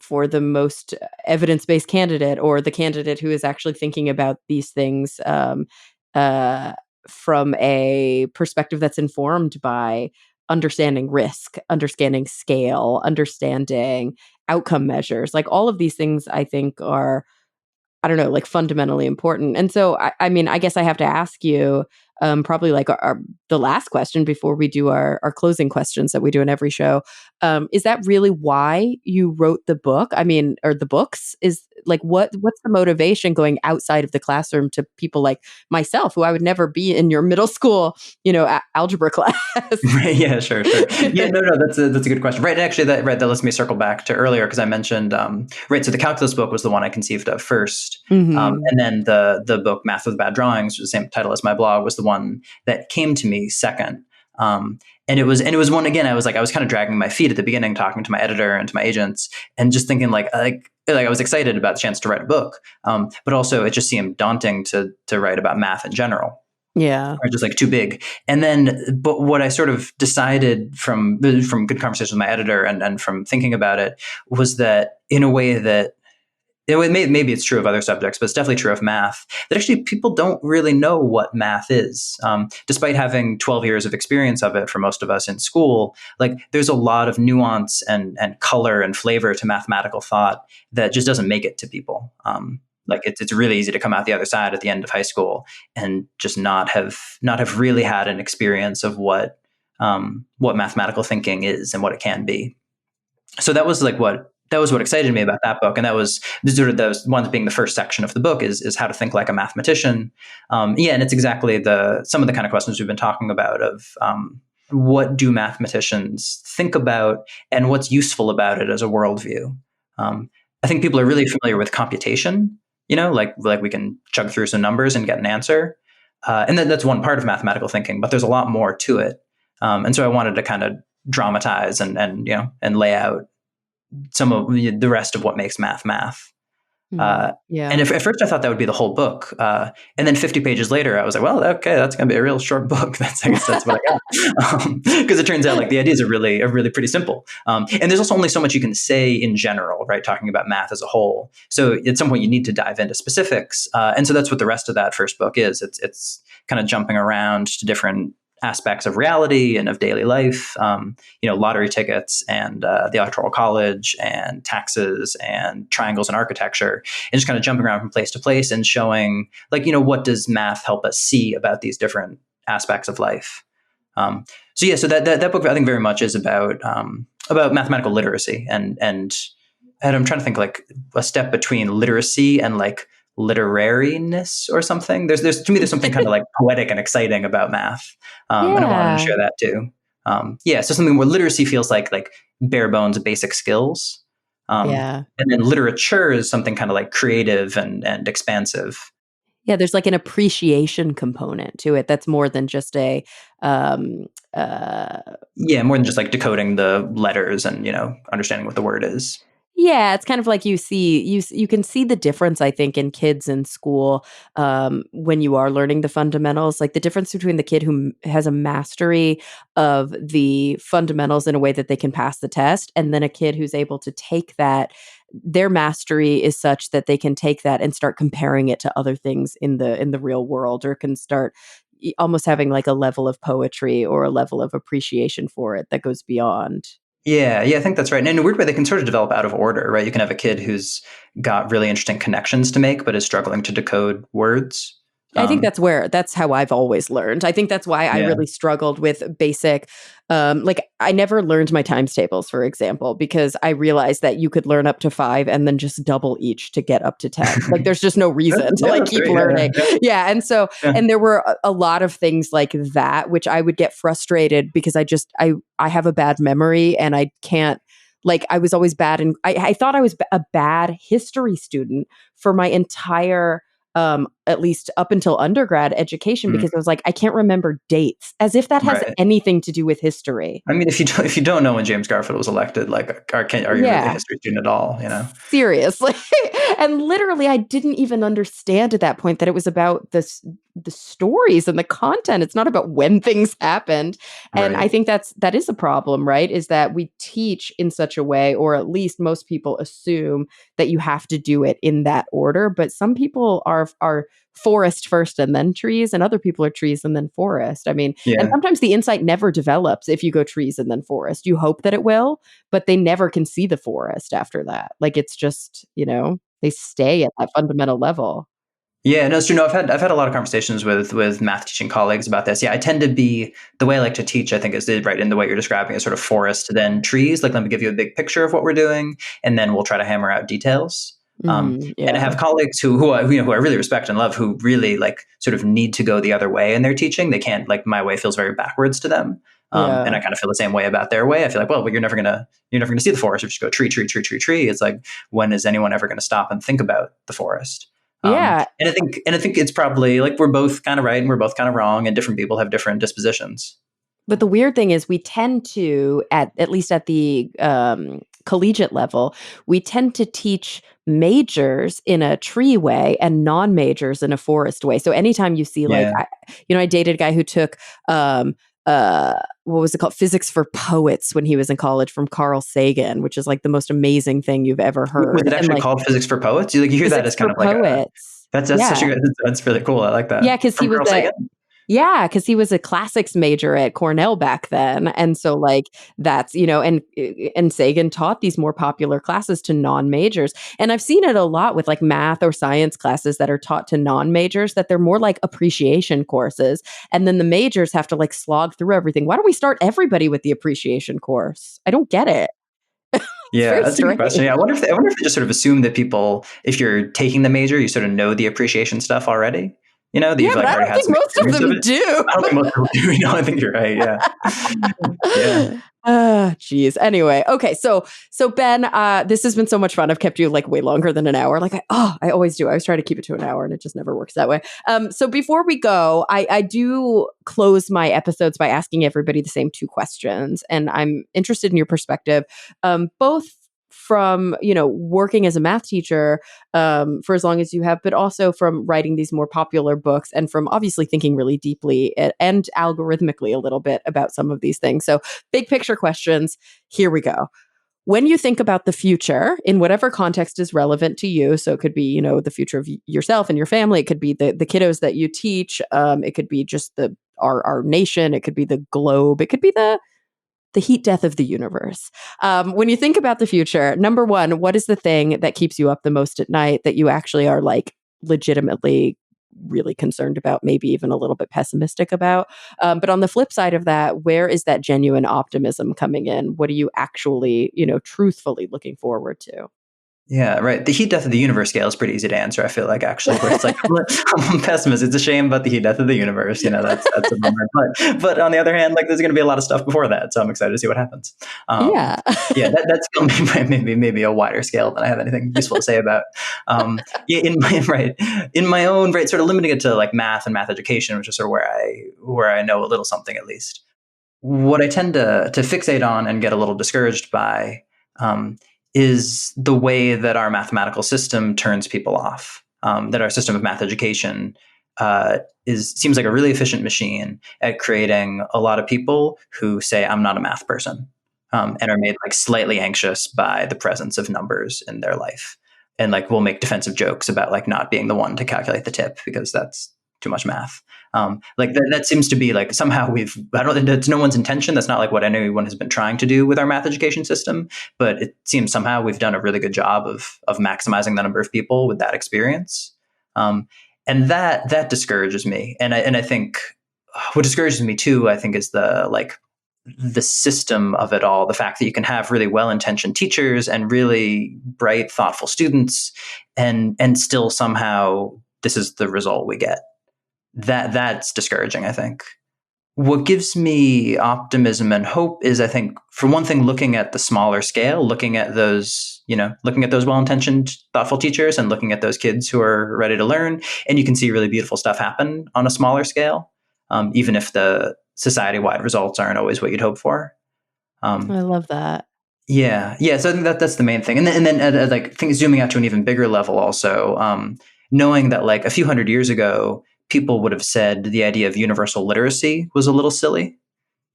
for the most evidence-based candidate, or the candidate who is actually thinking about these things uh from a perspective that's informed by understanding risk, understanding scale, understanding outcome measures. Like all of these things I think are, I don't know, like fundamentally important. And so, I mean, I guess I have to ask you, probably like the last question before we do our closing questions that we do in every show. Is that really why you wrote the book? I mean, or the books? Is like what's the motivation going outside of the classroom to people like myself, who I would never be in your middle school, algebra class? Right. Yeah, sure. Yeah, no, that's a good question. Right. And actually that lets me circle back to earlier because I mentioned, right. So the calculus book was the one I conceived of first. Hmm. And then the book Math with Bad Drawings, which is the same title as my blog, was the one that came to me second. And it was one, again, I was kind of dragging my feet at the beginning, talking to my editor and to my agents and just thinking like I was excited about the chance to write a book. But also it just seemed daunting to write about math in general, Yeah. are just like too big. And then, but what I sort of decided from good conversations with my editor and from thinking about it was that in a way that maybe it's true of other subjects, but it's definitely true of math, that actually people don't really know what math is. Despite having 12 years of experience of it for most of us in school, like there's a lot of nuance and color and flavor to mathematical thought that just doesn't make it to people. Like it's really easy to come out the other side at the end of high school and just not have really had an experience of what mathematical thinking is and what it can be. So that was what excited me about that book, and that was sort of those ones being the first section of the book is how to think like a mathematician. Yeah, and it's exactly some of the kind of questions we've been talking about of what do mathematicians think about and what's useful about it as a worldview. Um, I think people are really familiar with computation. Like we can chug through some numbers and get an answer, and that's one part of mathematical thinking. But there's a lot more to it, and so I wanted to kind of dramatize and lay out some of the rest of what makes math math. Mm, And yeah. at first I thought that would be the whole book. And then 50 pages later, I was like, well, okay, that's going to be a real short book. I guess that's what I got. Because it turns out like the ideas are really pretty simple. And there's also only so much you can say in general, right? Talking about math as a whole. So at some point you need to dive into specifics. And so that's what the rest of that first book is. It's kind of jumping around to different aspects of reality and of daily life, lottery tickets and the electoral college and taxes and triangles and architecture, and just kind of jumping around from place to place and showing what does math help us see about these different aspects of life. So that book I think very much is about mathematical literacy and I'm trying to think like a step between literacy and like literariness or something. There's to me there's something kind of like poetic and exciting about math, and I wanted to Yeah. share that too. Yeah, so something where literacy feels like bare bones basic skills, Yeah. and then literature is something kind of like creative and expansive. Yeah, there's like an appreciation component to it that's more than just a um uh Yeah, more than just like decoding the letters and understanding what the word is. yeah, it's kind of like you can see the difference, I think, in kids in school, when you are learning the fundamentals, like the difference between the kid who has a mastery of the fundamentals in a way that they can pass the test, and then a kid who's able to take that, their mastery is such that they can take that and start comparing it to other things in the real world, or can start almost having like a level of poetry or a level of appreciation for it that goes beyond. Yeah, I think that's right. And in a weird way, they can sort of develop out of order, right? You can have a kid who's got really interesting connections to make, but is struggling to decode words. I think that's how I've always learned. I think that's why I really struggled with basic, like I never learned my times tables, for example, because I realized that you could learn up to 5 and then just double each to get up to 10. Like there's just no reason to like keep learning. Yeah. And so, and there were a lot of things like that, which I would get frustrated because I have a bad memory and I can't, like I was always bad. And I thought I was a bad history student for my entire at least up until undergrad education, because I was like, I can't remember dates, as if that has anything to do with history. I mean, if you don't know when James Garfield was elected, like, are you really a history student at all? You know, seriously. And literally, I didn't even understand at that point that it was about the stories and the content. It's not about when things happened. And I think that is a problem, right? Is that we teach in such a way, or at least most people assume that you have to do it in that order. But some people are forest first and then trees, and other people are trees and then forest. I mean, and sometimes the insight never develops if you go trees and then forest. You hope that it will, but they never can see the forest after that. Like it's just, they stay at that fundamental level. Yeah, no, it's true. No, I've had a lot of conversations with math teaching colleagues about this. Yeah, I tend to be, the way I like to teach, I think, is right in the way you're describing, is sort of forest, then trees. Like, let me give you a big picture of what we're doing, and then we'll try to hammer out details. And I have colleagues who I really respect and love, who really like sort of need to go the other way in their teaching. They can't, like, my way feels very backwards to them. And I kind of feel the same way about their way. I feel like, well, you're never gonna see the forest if you just go tree, tree, tree, tree, tree. It's like, when is anyone ever going to stop and think about the forest? And I think it's probably like we're both kind of right and we're both kind of wrong, and different people have different dispositions. But the weird thing is, we tend to, at least at the collegiate level, we tend to teach majors in a tree way and non-majors in a forest way. So anytime you see, like, I dated a guy who took what was it called? Physics for Poets when he was in college, from Carl Sagan, which is like the most amazing thing you've ever heard. Was it actually called Physics for Poets? You hear that as kind of like poets. That's such a good, that's really cool. I like that. Yeah, because he was because he was a classics major at Cornell back then. And so like that's, and Sagan taught these more popular classes to non-majors. And I've seen it a lot with like math or science classes that are taught to non-majors, that they're more like appreciation courses. And then the majors have to like slog through everything. Why don't we start everybody with the appreciation course? I don't get it. Yeah, that's a good question. Yeah, I wonder if they just sort of assume that people, if you're taking the major, you sort of know the appreciation stuff already. That you've but I don't think most of them do. I don't think most people do. I think you're right. Yeah. Geez. Anyway, okay. So Ben, this has been so much fun. I've kept you like way longer than an hour. Like I always do. I always try to keep it to an hour, and it just never works that way. So before we go, I do close my episodes by asking everybody the same 2 questions, and I'm interested in your perspective, both from working as a math teacher for as long as you have, but also from writing these more popular books, and from obviously thinking really deeply and algorithmically a little bit about some of these things. So big picture questions. Here we go. When you think about the future in whatever context is relevant to you, so it could be the future of yourself and your family, it could be the kiddos that you teach, it could be just our nation, it could be the globe, it could be the heat death of the universe. When you think about the future, number one, what is the thing that keeps you up the most at night, that you actually are like legitimately really concerned about, maybe even a little bit pessimistic about? But on the flip side of that, where is that genuine optimism coming in? What are you actually, truthfully looking forward to? Yeah, right. The heat death of the universe scale is pretty easy to answer, I feel like, actually, where it's like, I'm a pessimist. It's a shame about the heat death of the universe. That's a bummer. But on the other hand, like, there's going to be a lot of stuff before that. So I'm excited to see what happens. That's maybe a wider scale than I have anything useful to say about. In my own, sort of limiting it to like math and math education, which is sort of where I know a little something, at least. What I tend to fixate on and get a little discouraged by, is the way that our mathematical system turns people off. That our system of math education seems like a really efficient machine at creating a lot of people who say, I'm not a math person, and are made like slightly anxious by the presence of numbers in their life. And like, we'll make defensive jokes about like not being the one to calculate the tip because that's too much math. Like that seems to be like somehow it's no one's intention. That's not like what anyone has been trying to do with our math education system, but it seems somehow we've done a really good job of maximizing the number of people with that experience. And that discourages me. And I think what discourages me too, I think, is the system of it all, the fact that you can have really well-intentioned teachers and really bright, thoughtful students, and still somehow this is the result we get. That's discouraging, I think. What gives me optimism and hope is, I think, for one thing, looking at the smaller scale, looking at those well-intentioned, thoughtful teachers and looking at those kids who are ready to learn. And you can see really beautiful stuff happen on a smaller scale, even if the society-wide results aren't always what you'd hope for. I love that. Yeah. So I think that's the main thing. And then like things zooming out to an even bigger level also, knowing that like a few hundred years ago, people would have said the idea of universal literacy was a little silly.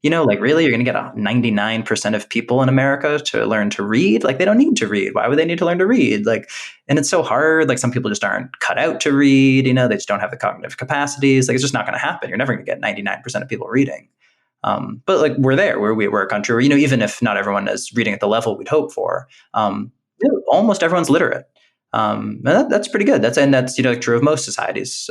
Like, really, you're going to get 99% of people in America to learn to read? Like, they don't need to read. Why would they need to learn to read? Like, and it's so hard. Like, some people just aren't cut out to read. They just don't have the cognitive capacities. Like, it's just not going to happen. You're never going to get 99% of people reading. But like, we're there. We're a country where, even if not everyone is reading at the level we'd hope for, almost everyone's literate. And that's pretty good. That's true of most societies,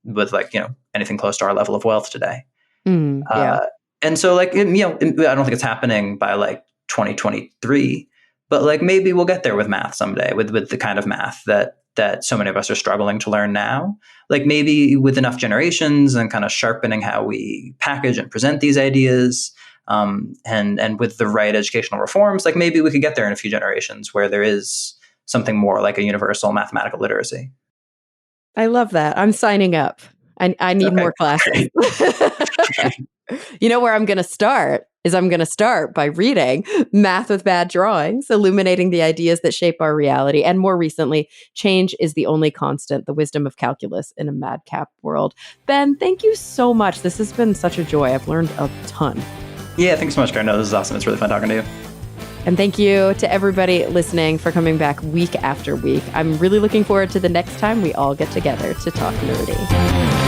with like, anything close to our level of wealth today. Yeah. And so like, I don't think it's happening by like 2023, but like maybe we'll get there with math someday, with the kind of math that so many of us are struggling to learn now. Like, maybe with enough generations and kind of sharpening how we package and present these ideas, and with the right educational reforms, like maybe we could get there in a few generations where there is something more like a universal mathematical literacy. I love that. I'm signing up. I need more classes. You know where I'm going to start is I'm going to start by reading Math with Bad Drawings, Illuminating the Ideas That Shape Our Reality, and more recently, Change is the Only Constant, The Wisdom of Calculus in a Madcap World. Ben, thank you so much. This has been such a joy. I've learned a ton. Yeah, thanks so much, Cara. No, this is awesome. It's really fun talking to you. And thank you to everybody listening for coming back week after week. I'm really looking forward to the next time we all get together to talk nerdy.